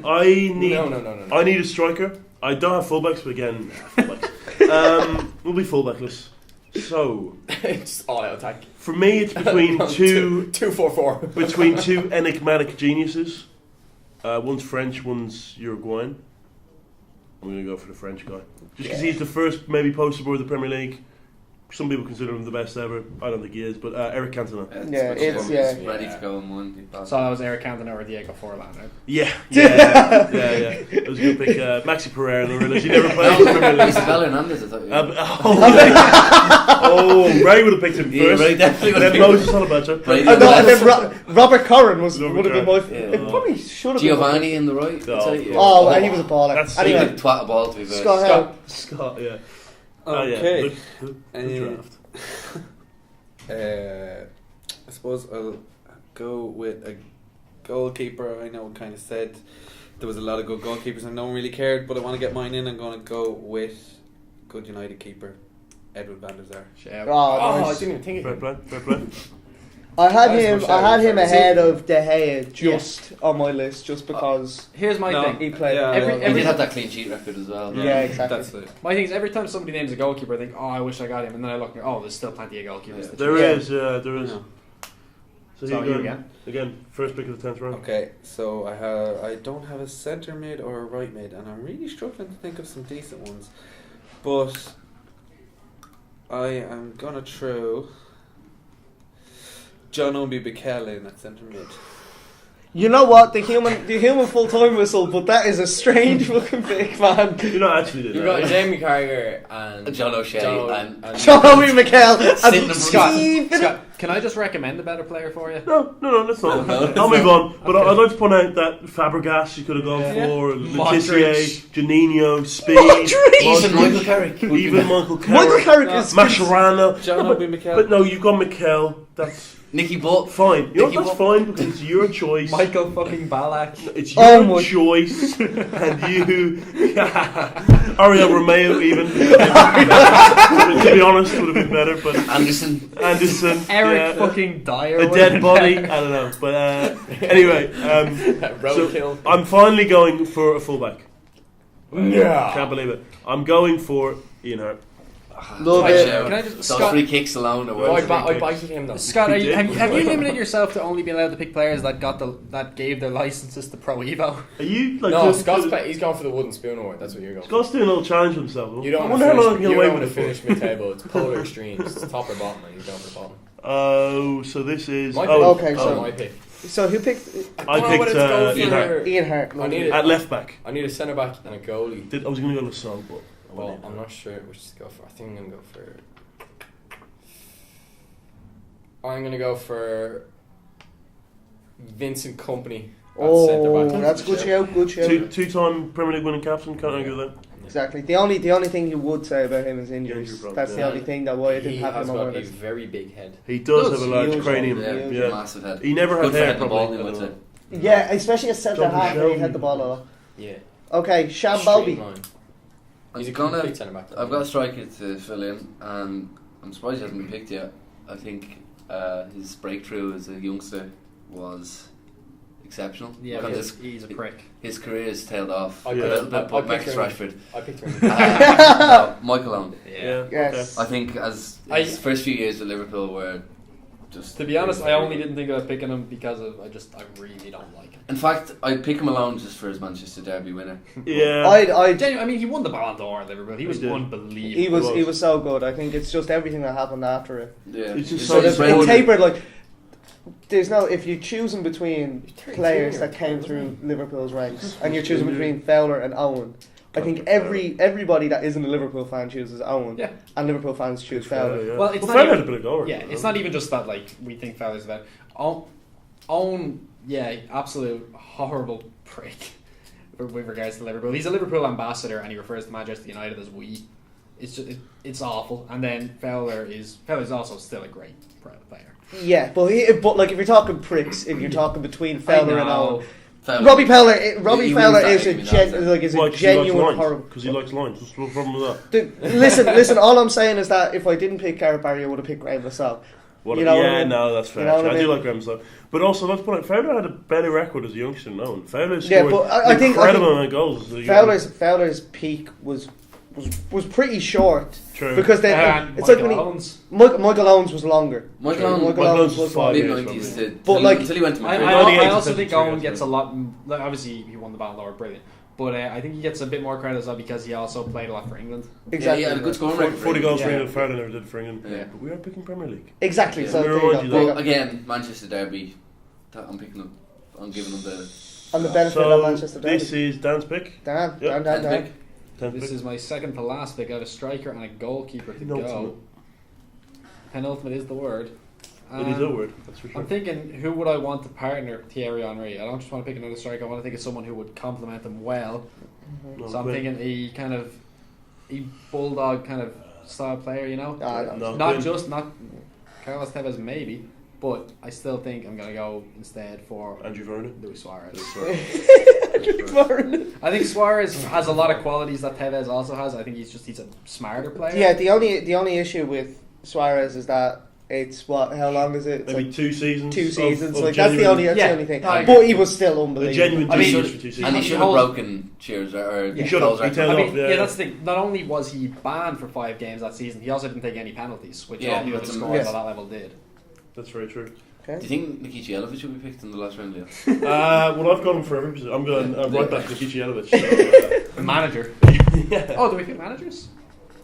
I need. No. I need a striker. I don't have fullbacks, but again, fullbacks. We'll be fullbackless. So It's all out attack. for me, it's between two 2-4-4. between two enigmatic geniuses. One's French, one's Uruguayan. I'm going to go for the French guy. Just because he's the first maybe poster boy of the Premier League. Some people consider him the best ever. I don't think he is, but Eric Cantona. Yeah, it's- yeah. Ready to go in one. So that was Eric Cantona or Diego Forlan, right? Yeah. It was a good pick. Maxi Pereira, and I realised he never played in the Premier League. Isabel Hernandez, I thought you were. Ray would have picked him Yeah, first. Ray definitely would have Then picked Moses Salabacha. Ray And did then that. Robert Corrin would Robert have been my. Corrin. It probably should have been. Giovanni in the right. I'd Oh, say, yeah. Oh, he was a baller. That's He Anyway, could twat a ball to be fair. Scott Howe. Scott, yeah. Okay. Good Uh, draft. I suppose I'll go with a goalkeeper. I know I kind of said there was a lot of good goalkeepers and no one really cared, but I want to get mine in. I'm going to go with good United keeper, Edwin van der Sar. Shit. Oh, Oh, I nice. didn't even think Fair of play, fair play. I had Nice him. much I had out. him ahead of De Gea just on my list, just Oh. because Here's my No. thing. he played. Yeah. Every- He did have that clean sheet record as well. Yeah, exactly. That's it. My thing is, every time somebody names a goalkeeper, I think, oh, I wish I got him. And then I look and go, oh, there's still plenty of goalkeepers. Yeah. to There choose. is, there is. No. So So you you go again. again. First pick of the 10th round. Okay, so I don't have a centre mid or a right mid, and I'm really struggling to think of some decent ones. But I am gonna throw John Obi Mikel in at centre mid. You know what? The human full time whistle, but that is a strange fucking pick, man. You not actually did You that. got Jamie Carragher and John O'Shea and Sean Obi Mikel Sitting and in Scott, Steve. Scott, can I just recommend a better player for you? No, let's not. No, I'll move on. But Okay. I'd like to point out that Fabregas you could have gone Yeah. for, Modric. Letitia, Janino, Speed, even Michael Carrick. would be even there. Michael Michael Carrick, Carrick is Mascherano. John No, Obi Mikel. but no, you've got Mikel. That's Nicky Butt. fine. You know Nicky what, that's Butt. fine because it's your choice. Michael fucking Ballack. It's Oh your my- choice, and you, Ariel Romeo, even to be honest, would have been better. But Anderson. Anderson, Eric yeah, fucking Dyer. a would dead have body. been I don't know, but anyway, roadkill. I'm finally going for a fullback. Yeah. Can't believe it. I'm going for Ian Hart. Love Right, it. shout. Can I just- Those Scott- free kicks alone are I worth it. bited him though. Scott, He did. have you limited yourself to only being allowed to pick players that gave their licenses to Pro Evo? Are you like? No, just- he's going for the wooden spoon award. That's what you're going for. Scott's doing a little challenge with himself. You don't I want wonder to how long finish, he'll you wait don't want with to it. finish mid-table. It's polar extremes. It's top or bottom, and he's going for the bottom. Oh, so this is. My Oh, pick. Okay, Oh, so- my pick. So who picked? I don't know picked whether to go Ian for- Hart Ian Hart. I need it. at left back. I need a centre back and a goalie. I was going to go to Sol, but I Well, went I'm Ian not sure which to go for. I think I'm going to go for Vincent Company at centre Oh, back. that's good shout. Good Hart. shout. Two-time Premier League winning captain. Can't argue with that. Exactly. The only thing you would say about him is injuries. Injury problem, That's the yeah. only thing that why I didn't He have has him on got my a list. very big head. He does Does, have a large huge cranium. Yeah, Yeah. massive head. He never Good had for hair, heading the ball, probably. I I would don't say. know. Yeah, especially a centre Jumping half where he show. had the ball a lot. Yeah. Okay, Sham Bobby. Streamline. I'm He's a gonna. complete centre back. I've got a striker to fill in, and I'm surprised he hasn't been picked yet. I think his breakthrough as a youngster was exceptional. Yeah, Because he's a prick. his career has tailed off I a Yeah. little bit, I but Marcus picture him. Rashford. I picked him. No, Michael Owen. Yeah. Yes. I think as I- his first few years at Liverpool were just. To be honest, I very only good. didn't think about picking him because of I really don't like him. In fact, I'd pick him alone just for his Manchester Derby winner. Yeah. I mean, he won the Ballon d'Or at Liverpool. He was He did. unbelievable. he was so good. I think it's just everything that happened after it. Yeah, It's just His- so So his there's record- it tapered like. There's no if you're choosing between He's 32 players years that came old, through isn't Liverpool's ranks, and you're choosing between Fowler and Owen. I think Fowler. everybody that isn't a Liverpool fan chooses Owen, Yeah. and Liverpool fans choose Fowler. Yeah. Well, it's not Fowler even- had a bit of goal. Yeah, it's not even just that like we think Fowler's bad. Owen, yeah, absolute horrible prick with regards to Liverpool. He's a Liverpool ambassador, and he refers to Manchester United as we. It's just it's awful. And then Fowler's also still a great player. Yeah, but like if you're talking pricks, if you're talking between Fowler and Owen, Fowler. Robbie He Fowler wins is that, a you mean, that's Why? 'Cause he genuine likes horrible. Because he likes lines. What's the problem with that? Listen. All I'm saying is that if I didn't pick Gareth Barry, I would have picked Graham Lassalle. What You know what I yeah, mean? no, that's fair. You know what actually. I I do mean? like Graham Slow. But also, let's point out, Fowler had a better record as a youngster than Owen. Fowler Yeah, scored but I think- incredible amount of goals. As a young- Fowler's peak was pretty short True. because then And it's Michael like when Owens. Michael Owens was longer. Michael Owen, Michael Owens Owens was was 5 longer. mid years, nineties probably. But like- until he went to I, Madrid. I, 98 I to also think 72, Owen yeah. gets a lot. Like, obviously, he won the Ballon d'Or, brilliant. But I think he gets a bit more credit as well because he also played a lot for England. Exactly. Yeah, he had a good scoring 40, record. 40 goals for Yeah. England. Fowler never did for England. Yeah. But we are picking Premier League. Exactly. Yeah. So We there you remind go. you There you But go. again, Manchester Derby. I'm picking them. I'm giving them the. On the benefit So of Manchester this Derby. is Dan's pick. Dan. Yep. Tenth pick. 10th This pick. is my second to last pick. I have a striker and a goalkeeper to Penultimate. go. Penultimate is the word. It is a word. That's for sure. I'm thinking, who would I want to partner Thierry Henry? I don't just want to pick another striker. I want to think of someone who would complement him well. No, So I'm Quinn. thinking a bulldog kind of style player, you know. Ah, no. No, Not Quinn. Carlos Tevez maybe, but I still think I'm gonna go instead for Andrew Vernon. Luis Suarez. Martin. I think Suarez has a lot of qualities that Tevez also has. I think he's a smarter player. Yeah, the only issue with Suarez is that it's how long is it? It's Maybe like 2 seasons. 2 seasons. Of like that's the only genuine- thing. No, I agree. But he was still a unbelievable. genuine I mean, seasons for 2 seasons. And he He should have holds- broken Cheers or He should have. Cole's He record. tailed I off. mean, yeah, that's the thing. Not only was he banned for 5 games that season, he also didn't take any penalties, which Yeah, all the other that's scorers yes. at that level did. That's very true. Do you think Nikic Jelavic will be picked in the last round, Leo? Well, I've got him for every position. I'm going right back to Nikic Jelavic. So, The manager. yeah. Oh, do we pick managers?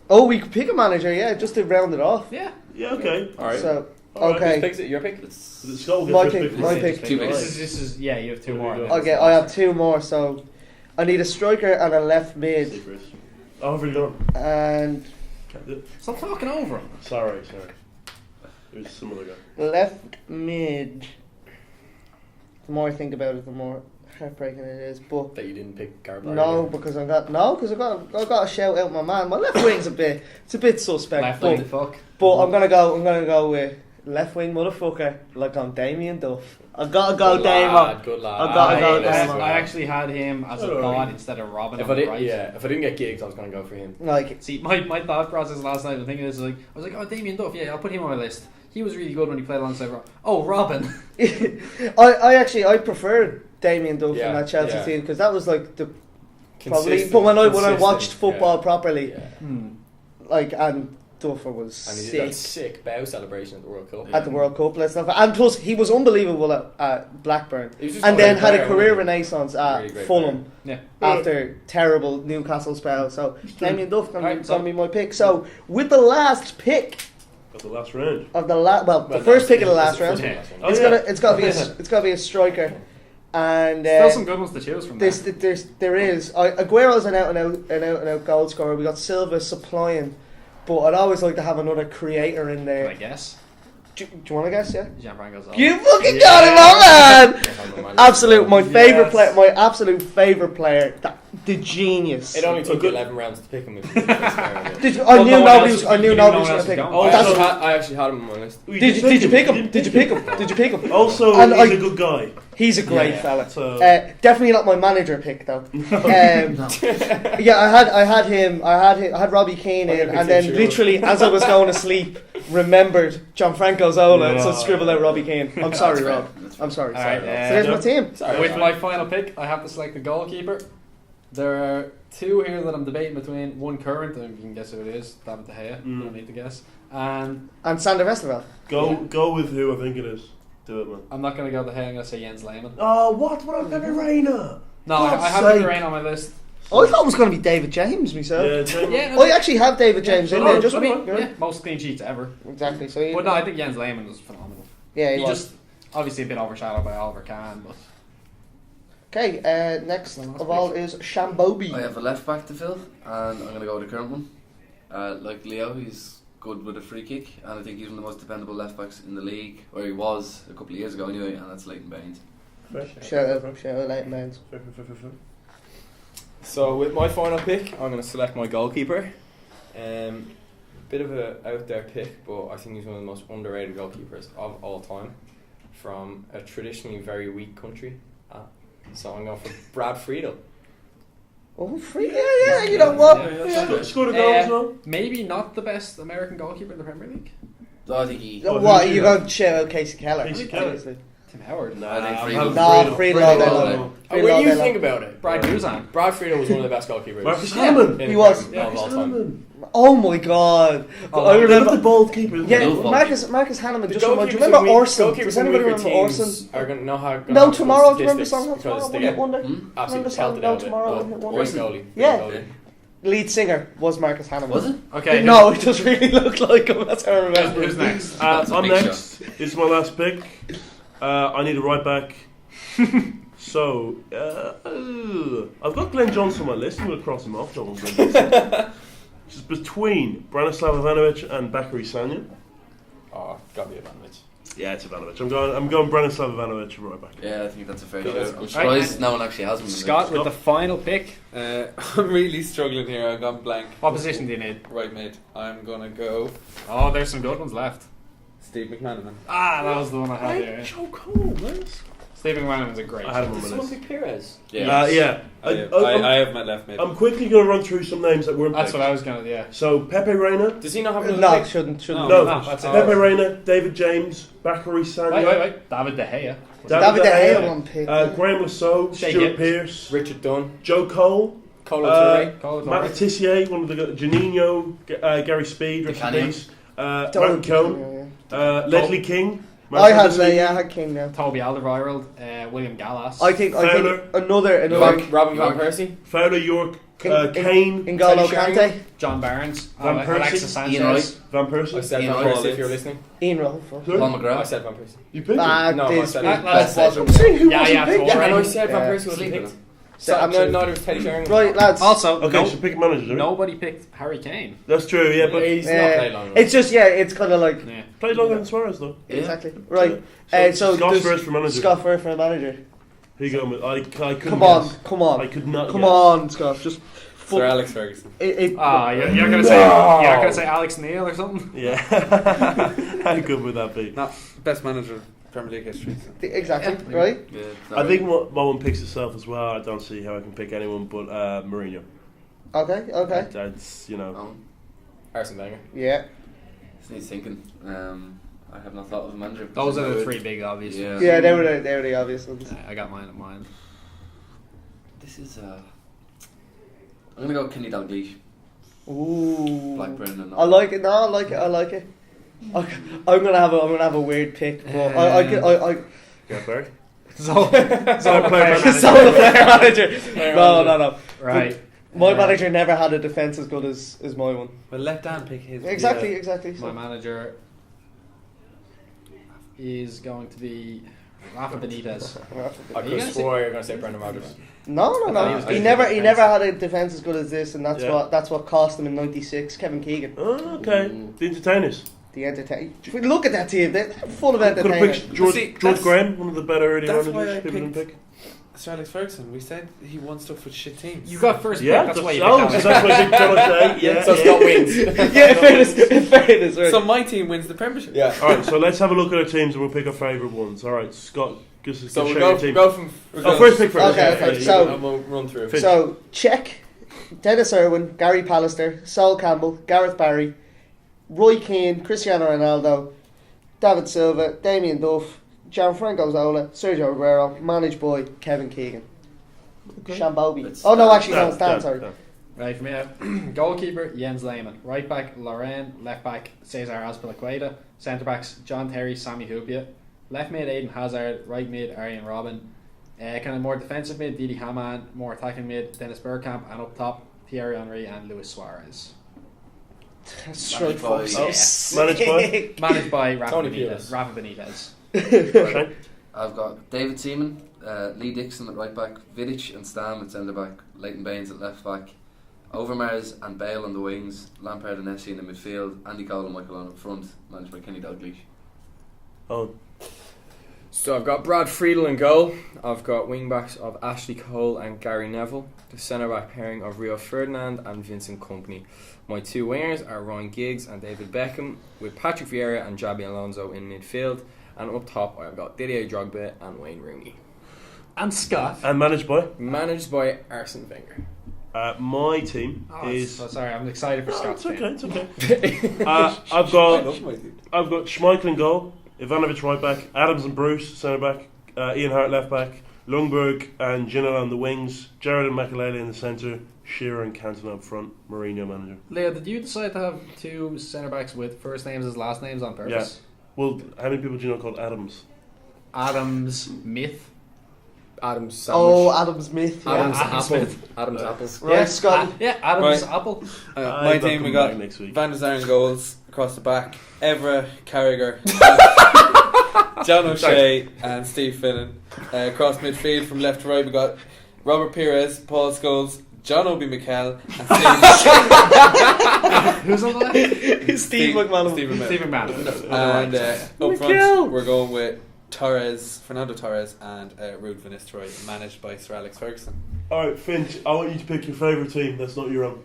Oh, we could pick a manager, yeah, just to round it off. Yeah. Yeah, okay. Alright. So, All right, okay. Picks it, your pick? It's Skull My gets pick, first my pick. pick. Two picks. This is yeah. You have 2 There more. you go. Okay, I have 2 more, so I need a striker and a left mid. Secrets. Oh, I've already done. And Can't do it. Stop talking over him. Sorry. There's some other guy. left mid. The more I think about it, the more heartbreaking it is. But That you didn't pick Gareth. no, because I got to shout out my man. My left wing's a bit suspect. Left but, wing, fuck. but I'm gonna go with left wing motherfucker like I'm Damien Duff. I gotta go Damo. Good lad. I gotta go I, Damo. I actually had him as a Alright. thought instead of Robin If on I the did, right. if I didn't get gigs, I was going to go for him. Like See, my thought process last night, when thinking this, is like, I was like, oh, Damien Duff, yeah, I'll put him on my list. He was really good when he played alongside Robin. Oh, Robin. I preferred Damien Duff Yeah, in that Chelsea yeah. team because that was like the probably. Consistent, But when I consistent, watched football yeah. properly, Yeah. like and Duffer was And he did sick that sick bow celebration at the World Cup. at the World Cup and stuff. And plus, he was unbelievable at Blackburn, He was just and a great then had a player, career wasn't he? renaissance at Really great Fulham Yeah. after terrible Newcastle spell. So Damien Duff gonna Right, so- be my pick. So with the last pick Got the last round. of the the Well, first no, pick of the it's last the round, first one, last one. Oh, it's yeah. gotta be a striker, and Still some good ones to choose from. there is Aguero's an out and out goal scorer. We got Silva supplying, but I'd always like to have another creator in I there. guess. Do you want to guess? Yeah. Gianfranco Zola. You fucking got it, my man. man. Absolute, my favorite Yes. player, my absolute favorite player, the genius. It only took Good. 11 rounds to pick him. If he was first Did you, Well, I knew no one nobody else- was. I you knew knew nobody no was one going to else pick was him. going. Also- I actually had him on my list. Did you pick him? Did you pick him? Did you pick him? Also, And he's I- a good guy. He's a great Yeah. fella. So Definitely not my manager pick though. No. Yeah, I had Robbie Keane in, and then literally as I was going to sleep, remembered Gianfranco Zola, so No. scribbled out Robbie Keane. I'm sorry, That's Rob. fair, that's I'm sorry. All sorry. right, So there's my team. Sorry, With man. my final pick, I have to select the goalkeeper. There are two here that I'm debating between. One current, and you can guess who it is, David De Gea. You don't need to guess. And And Sander Westerveld. go with who I think it is. Do it, man. I'm not going to go De Gea. I'm going to say Jens Lehmann. Oh, what about Pepe Reina? No, God's I have sake. Pepe Reina on my list. Oh, I thought it was going to be David James myself. Yeah, James. Yeah, Oh, you actually have David James in no, there, just I come mean, on, yeah, most clean sheets ever. exactly. So But no, I think Jens Lehmann was phenomenal. yeah, he He was. just obviously a bit overshadowed by Oliver Kahn, but Okay, next of all is Shambobi. I have a left back to fill, and I'm going to go with the current one. Like Leo, he's good with a free kick, and I think he's one of the most dependable left backs in the league, or he was a couple of years ago anyway, and that's Leighton Baines. Shout out, Leighton Baines. So with my final pick, I'm going to select my goalkeeper. Bit of a out there pick, but I think he's one of the most underrated goalkeepers of all time, from a traditionally very weak country. So I'm going for Brad Friedel. Oh, free? Yeah, you know what? Scored a goal as well. maybe not the best American goalkeeper in the Premier League. So I think he. Oh, What, who's you your- going to shout out Casey Keller? Casey Keller. obviously. Tim Howard. Nah, I think I'm Friedel. having Nah, Friedel all day Friedel all long. day. And Friedel when all you day think long. about it, Brian Guzan. Brad Friedel was one of the best goalkeepers Marcus Yeah. Hanneman. in He the was. Premier League of all time. Oh my god. Oh, I Look at remember. the bald keeper. isn't Yeah, it? Millwall. Marcus Hanneman. The Just remember, do you goalkeepers remember in Orson? goalkeepers Does in anybody weaker remember teams Orson? Are going to know how. No Tomorrow. Do you remember the statistics song No because Tomorrow? they One get Hit Wonder. Hmm? Remember absolutely the song pelted No out of it. Tomorrow? but One Hit Wonder. Great goalie. Yeah. Great goalie. Lead singer was Marcus Hanneman. Was it? Okay, No, it just really looked like him. That's how I remember. who's next? That's a I'm big next. This is my last pick. I need a right back. So, I've got Glenn Johnson on my list. I'm going to cross him off. Don't want Glenn Johnson. It's between Branislav Ivanovic and Bakary Sagna. Oh, gotta be Ivanovic. Yeah, it's Ivanovic. I'm going Branislav Ivanovic right back. Yeah, I think that's a fair Good. shout. I'm surprised no one actually has him. in the Scott with the final pick. I'm really struggling here. I've gone blank. What position do you need? Right mid. I'm gonna go Oh, there's some good ones left. Steve McManaman. Ah, that was the one I had here. Joe Cole, man. Stephen McManaman's a great. I had him on Did my someone list. pick Perez? Yeah. Yeah. I have my left mid. I'm quickly going to run through some names that weren't That's picked. what I was gonna. Yeah. So, Pepe Reina. Does he not have another No, pick? shouldn't. No. No, that's it. Pepe Reina, David James, Bakary Sagna. Wait. David De Gea. David De Gea Gea, one pick. Graham Lasso, Shea Stuart Gibbs. Pierce, Richard Dunn, Joe Cole, Colo Uh, Touré. Call it Matt alright. Letitia, one of the Janino, Gary Speed, rest in Canyon. peace, Don't Martin give Cohn, him, Leslie King. I had Leslie, I had King now. Toby Alderweireld, William Gallas. I think Fowler. another Robin Van Persie. Fowler York, In- Kane, N'Golo Teddy Kante, John Barnes, Van Persie, Alexis Ian Sanchez. Van I Persie. said Ian Van Wright. Persie if you're listening. Ian Rolfo. Sorry? Paul I McGrath. said Van Persie. You picked him? Ah, No, I this said That- that. that's- wasn't. I'm saying who Yeah, wasn't yeah, picked? Yeah, I know I Touré. said Van Yeah. Persie wasn't Sleeping. picked. So, No, absolutely. neither was Teddy Sheringham. Right, lads. Also, Okay, so pick a manager, right? nobody picked Harry Kane. That's true, yeah, but he's not Uh, played long enough. It's just it's kind of like Yeah. played longer than Suarez, though. Yeah. exactly right. So Scott's there's first for manager. Scott first for manager. Who you going with? I couldn't Come guess. on, I could not come guess. on, Scott. Just Sir Alex Ferguson. Ah, you're gonna No. say you're gonna say Alex Neil or something. Yeah. How good would that be? Not best manager Premier League history. So. exactly right. Yeah, I think my one picks itself as well. I don't see how I can pick anyone but Mourinho. Okay. That's, Arsene Wenger. Yeah. Just needs thinking. I have not thought of a manager. Those are the three big obvious. Yeah. ones. Yeah, they were the obvious ones. I got mine at mine. This is. I'm gonna go Kenny Dalglish. Ooh. Blackburn and I like it. No, I like it. I'm gonna have a weird pick, but I Yeah, Barry. So player manager. so the player manager. No. right. My manager never had a defense as good as my one. Well, let Dan pick his. Exactly. My So. manager is going to be Rafa Benitez. I could have swore you were going to say Brendan Rodgers. No. I He think never defense. had a defense as good as this, and that's Yeah. what cost him in '96. Kevin Keegan. Oh, okay. Ooh. The entertainers. the entertain. Look at that team; they're full of Could have entertainment. picked George, See, George that's- Graham, one of the better early that's why managers I people didn't picked- pick. Sir Alex Ferguson. We said he won stuff with shit teams. You got first pick. Yeah, That's why you oh, picked so that. that's why I picked John O'Shea. Yeah, So Scott wins. Yeah, in fairness, right. So my team wins the Premiership. Yeah. All right, so let's have a look at our teams and we'll pick our favourite ones. All right, Scott, give us So share we'll your team. go from. Oh, first pick first. Okay, yeah, so- and we'll run through. Finish. So, check Dennis Irwin, Gary Pallister, Sol Campbell, Gareth Barry, Roy Keane, Cristiano Ronaldo, David Silva, Damien Duff, Gianfranco Zola, Sergio Aguero, managed by Kevin Keegan. Okay. Shambobi. It's Oh no, Dan. actually no, it's Dan, sorry. Right, for me, goalkeeper Jens Lehmann, right back Lorraine, left back Cesar Azpilicueta, centre backs John Terry, Sammy Hupia, left mid Aiden Hazard, right mid Arjen Robben, kind of more defensive mid Didi Hamann, more attacking mid Dennis Bergkamp, and up top Thierry Henry and Luis Suarez. Straight Managed by- Managed by? Managed by Rafa Tony Benitez. Pulis. Rafa Benitez. Shane? I've got David Seaman, Lee Dixon at right back, Vidic and Stam at centre back, Leighton Baines at left back, Overmars and Bale on the wings, Lampard and Essie in the midfield, Andy Cole and Michael Owen up front, managed by Kenny Dalglish. Oh, So I've got Brad Friedel in goal. I've got wing backs of Ashley Cole and Gary Neville. The centre back pairing of Rio Ferdinand and Vincent Kompany. My two wingers are Ryan Giggs and David Beckham, with Patrick Vieira and Jabi Alonso in midfield. And up top I've got Didier Drogba and Wayne Rooney. And Scott. and managed by? Managed by Arsene Wenger. My team Oh, is... sorry, I'm excited for Oh, Scott's it's team. okay, it's okay. I've I got love my team. Schmeichel in goal, Ivanovic right back, Adams and Bruce centre back, Ian Hart left back, Lundberg and Ginola on the wings, Gerrard and Makelele in the centre, Shearer and Cantona up front, Mourinho manager. Leo, did you decide to have two centre backs with first names as last names on purpose? Well, how many people do you know called Adams? Adams Myth. Adams Sandwich. Oh, Adam Smith. Yeah. Adams Adam Apple. Smith. Adams Apples. Right, Scott. Yeah, Adams Right. Apple. My I've team, we come got back next week. Van der Sar in goals across the back, Evra, Carragher, John O'Shea and Steve Finnan. Across midfield from left to right we got Robert Pires, Paul Scholes, John Obi Mikel and Who's on that? Steve McManaman. Steve McManaman. Stephen Mann. And up front we're going with Fernando Torres and Ruud van Nistelrooy, managed by Sir Alex Ferguson. Alright, Finch, I want you to pick your favourite team that's not your own.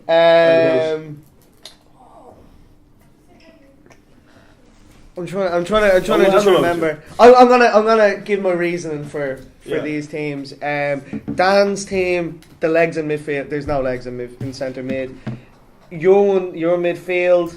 I'm trying to Oh, just well, that's remember. I'm gonna give my reasoning for Yeah. these teams. Dan's team, the legs in midfield. There's no legs in centre mid. Your midfield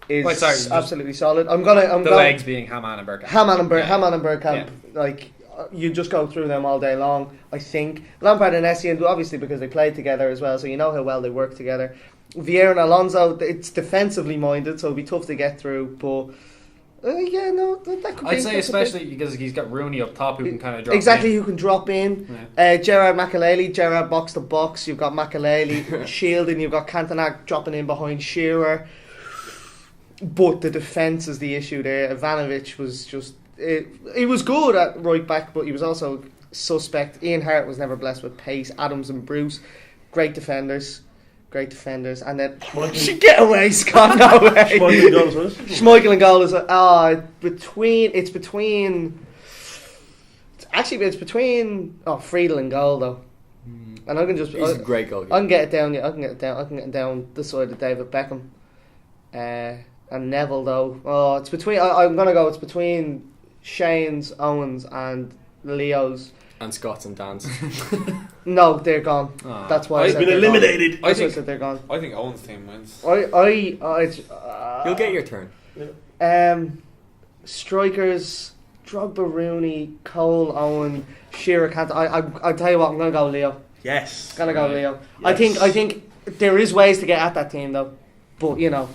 is Wait, sorry, just- absolutely solid. I'm going The legs being Haman and Bergkamp. Hamann and Yeah. Bergkamp. Like you just go through them all day long. I think Lampard and Essien, obviously because they played together as well, so you know how well they work together. Vieira and Alonso, it's defensively minded, so it'll be tough to get through. But yeah, no, that could be. I'd say especially because he's got Rooney up top who can kind of drop exactly in. who can drop in. Yeah. Gerard Makelele, Gerard box to box. You've got Makelele shielding. You've got Cantona dropping in behind Shearer. But the defence is the issue there. Ivanovic was just he was good at right back, but he was also suspect. Ian Hart was never blessed with pace. Adams and Bruce, great defenders, and then get away, Scott, no way. Schmeichel in goal as well. Schmeichel and goal is it's between Friedel and goal though, and I can just He's a great goalkeeper. I can get it down. Yeah, I can get it down this side of David Beckham, and Neville though. Oh, it's between. I'm gonna go. It's between Shane's, Owens, and Leo's. And Scott's and Dan's. No, they're gone. Aw. That's why I He's said been they're eliminated. Gone. That's why I think- said they're gone. I think Owen's team wins. You'll get your turn. Strikers: Drogba, Rooney, Cole, Owen, Shearer, Cantona. I tell you what, I'm gonna go Leo. Yes. Gonna go Leo. Yes. I think there is ways to get at that team though, but you know,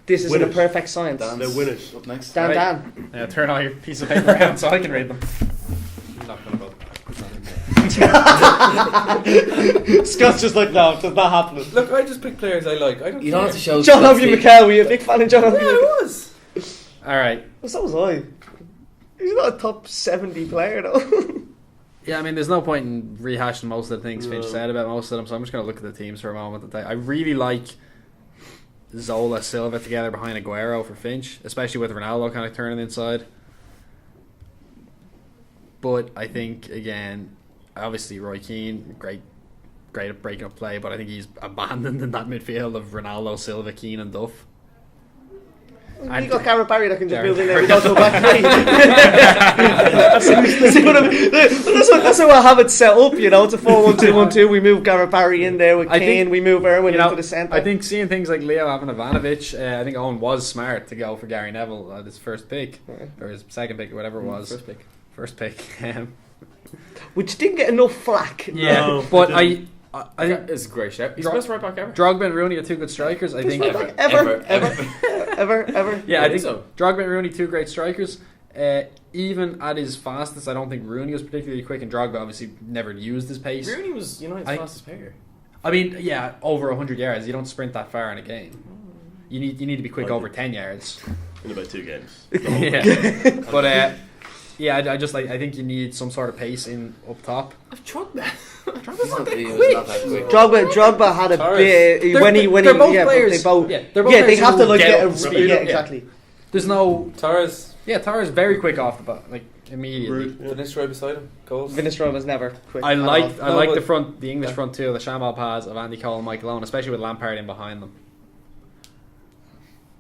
this isn't a Winners. perfect science. They're winners. Up next. Dan. Yeah, turn all your piece of paper around so I can read them. I'm not gonna vote. Scott's just like, no, it's not happening. Look, I just pick players I like. I don't You don't have care. to show. John Scott's Obi team. Mikel, were you a big fan of John Obi Yeah, Mikel? I was. All right. Well, so was I. He's not a top 70 player though. Yeah, I mean, there's no point in rehashing most of the things Finch No. said about most of them, so I'm just going to look at the teams for a moment. I really like Zola, Silva together behind Aguero for Finch, especially with Ronaldo kind of turning inside. But I think, again, obviously Roy Keane, great at breaking up play, but I think he's abandoned in that midfield of Ronaldo, Silva, Keane and Duff. You got Gareth Barry that can just Gareth build in there without no back three. That's how I have it set up, you know. It's a 4-1-2-1-2. We move Gareth Barry in there with I Kane. think, We move Irwin you know, into the centre. I think seeing things like Leo having Ivanovic, I think Owen was smart to go for Gary Neville at his first pick, or his second pick, or whatever it was. First pick. Which didn't get enough flack. Yeah, No, but it I think It's a great shout. He's the best right back ever. Drogba and Rooney are two good strikers. I think Ever. Yeah, I think so. Drogba and Rooney, two great strikers. Even at his fastest, I don't think Rooney was particularly quick, and Drogba obviously never used his pace. Rooney was United's fastest player. I mean, yeah, over 100 yards. You don't sprint that far in a game. You need to be quick over 10 yards. in about 2 games. Yeah, but yeah, I think you need some sort of pace in up top. I've tried that. He was not that quick. Drogba had a Torres. bit They're when he both yeah, but players. they both Yeah, they're both they players have who to will like get get a up speed. speed Yeah, up, exactly. There's no Torres, Torres very quick off the bat, like immediately. Rude, yeah. Van Nistelrooy beside him. Goals. Vinicius was never quick. I at like all. No, but- the English front two, the Shamal pass of Andy Cole and Michael Owen, especially with Lampard in behind them.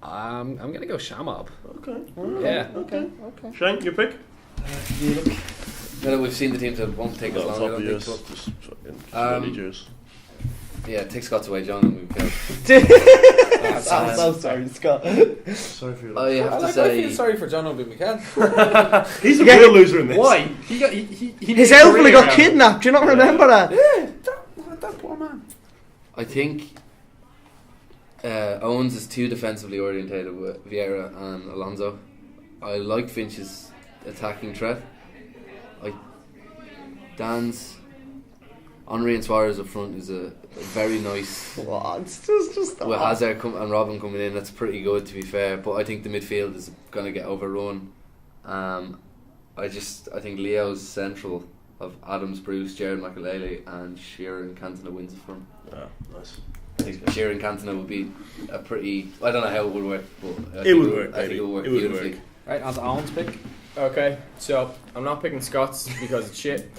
I'm gonna go Shamab. Okay. Yeah. Okay. Shane, your pick? Now that we've seen the teams that won't take as long, I don't think. Just fucking Um, managers. Yeah, take Scott's away, John, and we've killed. I'm so sorry, Scott. Sorry for your I have to I say, feel sorry for John Obi McCann. He's the Yeah. real loser in this. Why? He His elderly got kidnapped. Do you not remember that? That poor man. I think Owens is too defensively orientated with Vieira and Alonso. I like Finch's attacking threat. Dan's Henry and Suarez up front is a very nice. What? It's just With Hazard and Robin coming in, that's pretty good to be fair. But I think the midfield is going to get overrun. I think Leo's central of Adams, Bruce, Jared McAlele, and Sheeran Cantona wins it for him. Ah, nice. I think Sheeran Cantona would be a pretty. I don't know how it would work, but I It think would work, I think baby. it would work It would beautifully. work. Right, on to Owen's pick. Okay, so I'm not picking Scots because it's shit.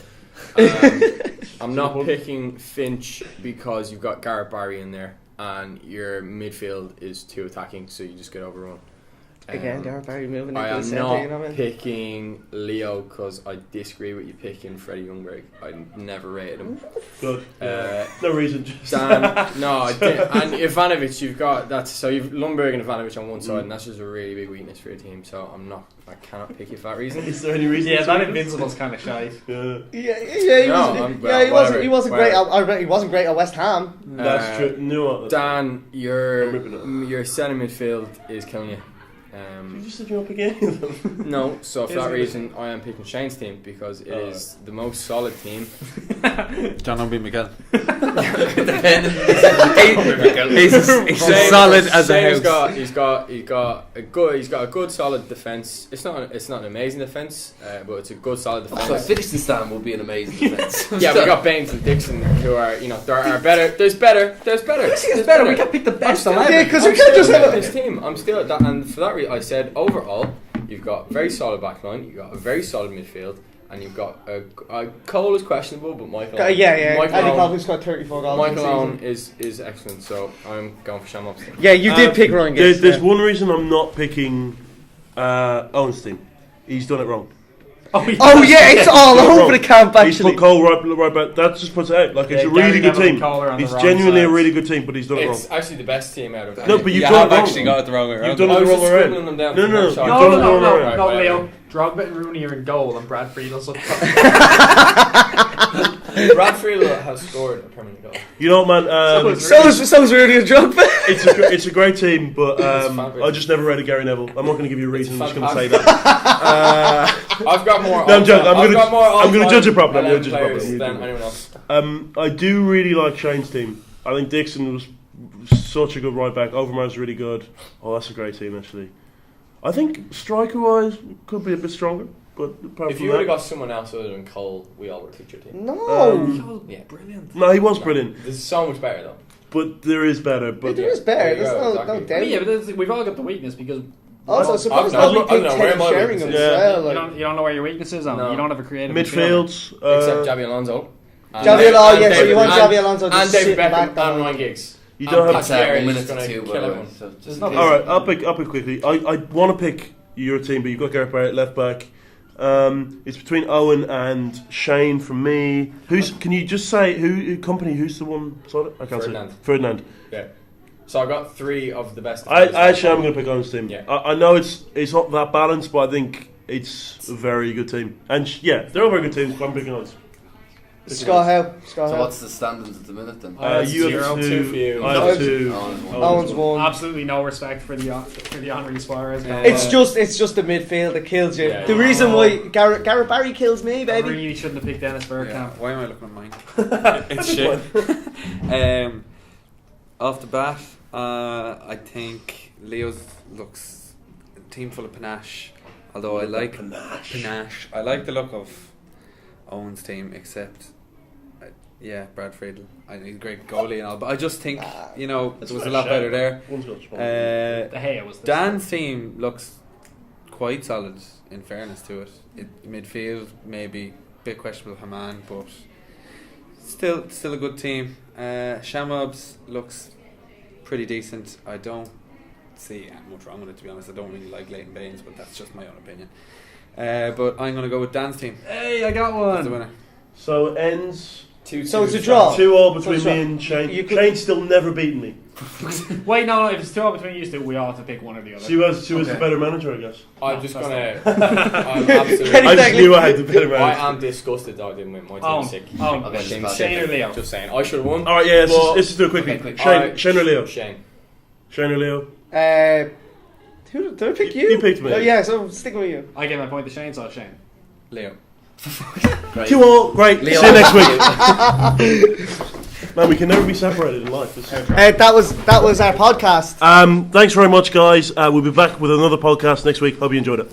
I'm not picking Finch because you've got Gareth Barry in there and your midfield is too attacking, so you just get overrun. Again, Gareth Barry moving I into the am centre. not You know what I mean? picking Leo because I disagree with you picking Freddie Ljungberg. I never rated him. Good. Uh, No reason. Just Dan, no, I did. And Ivanovic, you've got that. So you've Ljungberg and Ivanovic on one side, and that's just a really big weakness for your team. So I cannot pick you for that reason. Is there any reason? Yeah, to that do this? Invincible's kind of shy. Yeah. Yeah, he wasn't great. He wasn't great at West Ham. That's true. No, Dan, I'm ripping your centre midfield is killing you. You just said you're not picking any of them. No, so for Is that it? reason, I am picking Shane's team because it is the most solid team. John Obi McCann. He's solid as a house. He's got a good solid defense. It's not an amazing defense, but it's a good solid So defense. Finiston would be an amazing defence. Yeah, we got Baines and Dixon who are there are better. There's better. There's better. We can't pick the best I'm 11. Yeah, because I'm we can't still just have picking a. this team. I'm still at that, and for that reason, I said overall, you've got very solid backline, you've got a very solid midfield, and you've got a Cole is questionable, but Michael. Yeah. Michael Andy Owen- Cole's got 34 goals. Michael this Owen season. is excellent, so I'm going for Shamrock's team. Yeah, you did pick Ryan Giggs. There's one reason I'm not picking Owen's team. He's done it wrong. Oh yeah, it's all He's done it over wrong. the camp He's actually. put Cole right back. That just puts it out. Like it's Yeah, a really Gary good Neville team. and Cole are on the He's wrong genuinely a sides. really good team, but he's done it wrong. It's actually the best team out of No, but You you've done have it wrong. actually got it the wrong way You've around. done I it was the just wrong way around. scribbling them down. No, from no, the you've side. done it the wrong way around. No, Right, Leo. Drogba and Rooney are in goal, and Brad Friedel's up top. Brad Friedel has scored a Premier League goal. You know what, man? So's really a drug. It's a great team, but fabulous. I just never rated Gary Neville. I'm not going to give you a reason. I'm just going to say fantastic. that. I've got more. No, I'm joking. I'm I've gonna- got more I'm gonna all-time judge it properly. I'm gonna 11 judge it properly. players I'm gonna than judge it anyone else. I do really like Shane's team. I think Dixon was such a good right back. Overmars really good. Oh, that's a great team actually. I think striker-wise could be a bit stronger, but apart If from you would have that, got someone else other than Cole, we all would have picked your team. No. Yeah, Brilliant. no, he was brilliant. This is so much better though. but there is better. But There is better. There you There's go, no exactly. doubt. Yeah, but we've all got the weakness because Also, I suppose I don't nobody know, I picked don't know where Teddy my Sheringham weakness as is. well. you Like, don't know where your weaknesses are. No. You don't have a creative midfields. Except Javi Alonso. And Javi Alonso, and yeah, so you want and- Javi Alonso to and sit David back Beckham down. and Ryan Giggs. You don't and have. Pat Thierry 1 is minute gonna to 2, kill by the way. everyone. So There's just no- in case. All right, I'll pick quickly. I want to pick your team, but you've got Gareth Barrett left back. It's between Owen and Shane from me. Can you just say who company? Who's the one? Sorry, I can't Ferdinand. say. Ferdinand. Yeah. So I got 3 of the best. I defenders. actually am going to pick Owen's team. Yeah. I know it's not that balanced, but I think it's a very good team. And yeah, they're all very good teams. But I'm picking Owen's. Scott Howe. So what's the standings at the minute then? You Zero, have 2 for you. I have 2. Owen's one. Owen's one. Absolutely no respect for the Henry Suarez. Yeah. It's just the midfield that kills you. Yeah, the yeah. reason why Gareth Barry kills me, I baby. really shouldn't have picked Dennis Bergkamp. Yeah, why am I looking at mine? It's shit. Off the bat, I think Leo's looks a team full of panache. Although I like panache. I like the look of Owen's team, except Brad Friedel. He's a great goalie and all, but I just think there was a lot better there. One's got strong. De Gea was the Dan's team looks quite solid, in fairness to it. Midfield, maybe a bit questionable Haman, but still a good team. Shamobs looks pretty decent. I don't see much wrong with it, to be honest. I don't really like Leighton Baines, but that's just my own opinion. But I'm going to go with Dan's team. Hey, I got That's the one. winner. So it ends So it's a draw. 2-all between So me and Shane. you could- Shane's still never beaten me. Wait, no. If it's 2 between you two, we all have to pick one or the other. She was the Okay. better manager, I guess. I'm just That's gonna. I'm absolutely. Kenny I just knew I had the better manager. I am disgusted that I didn't win. My team's Owen. sick. Owen. Okay, Team just Shane or Leo? Just saying, I should have won. All right, yeah, let's But- just do it quickly. Okay, quick. Shane or Leo? Shane. Shane or Leo? Who did I pick? You? You picked me. Oh, yeah, so I'm sticking with you. I gave my point to Shane, so Shane. Leo. Great. 2-all, great. Leo. See you next week. Man, we can never be separated in life. That was our podcast. Thanks very much, guys. We'll be back with another podcast next week. Hope you enjoyed it.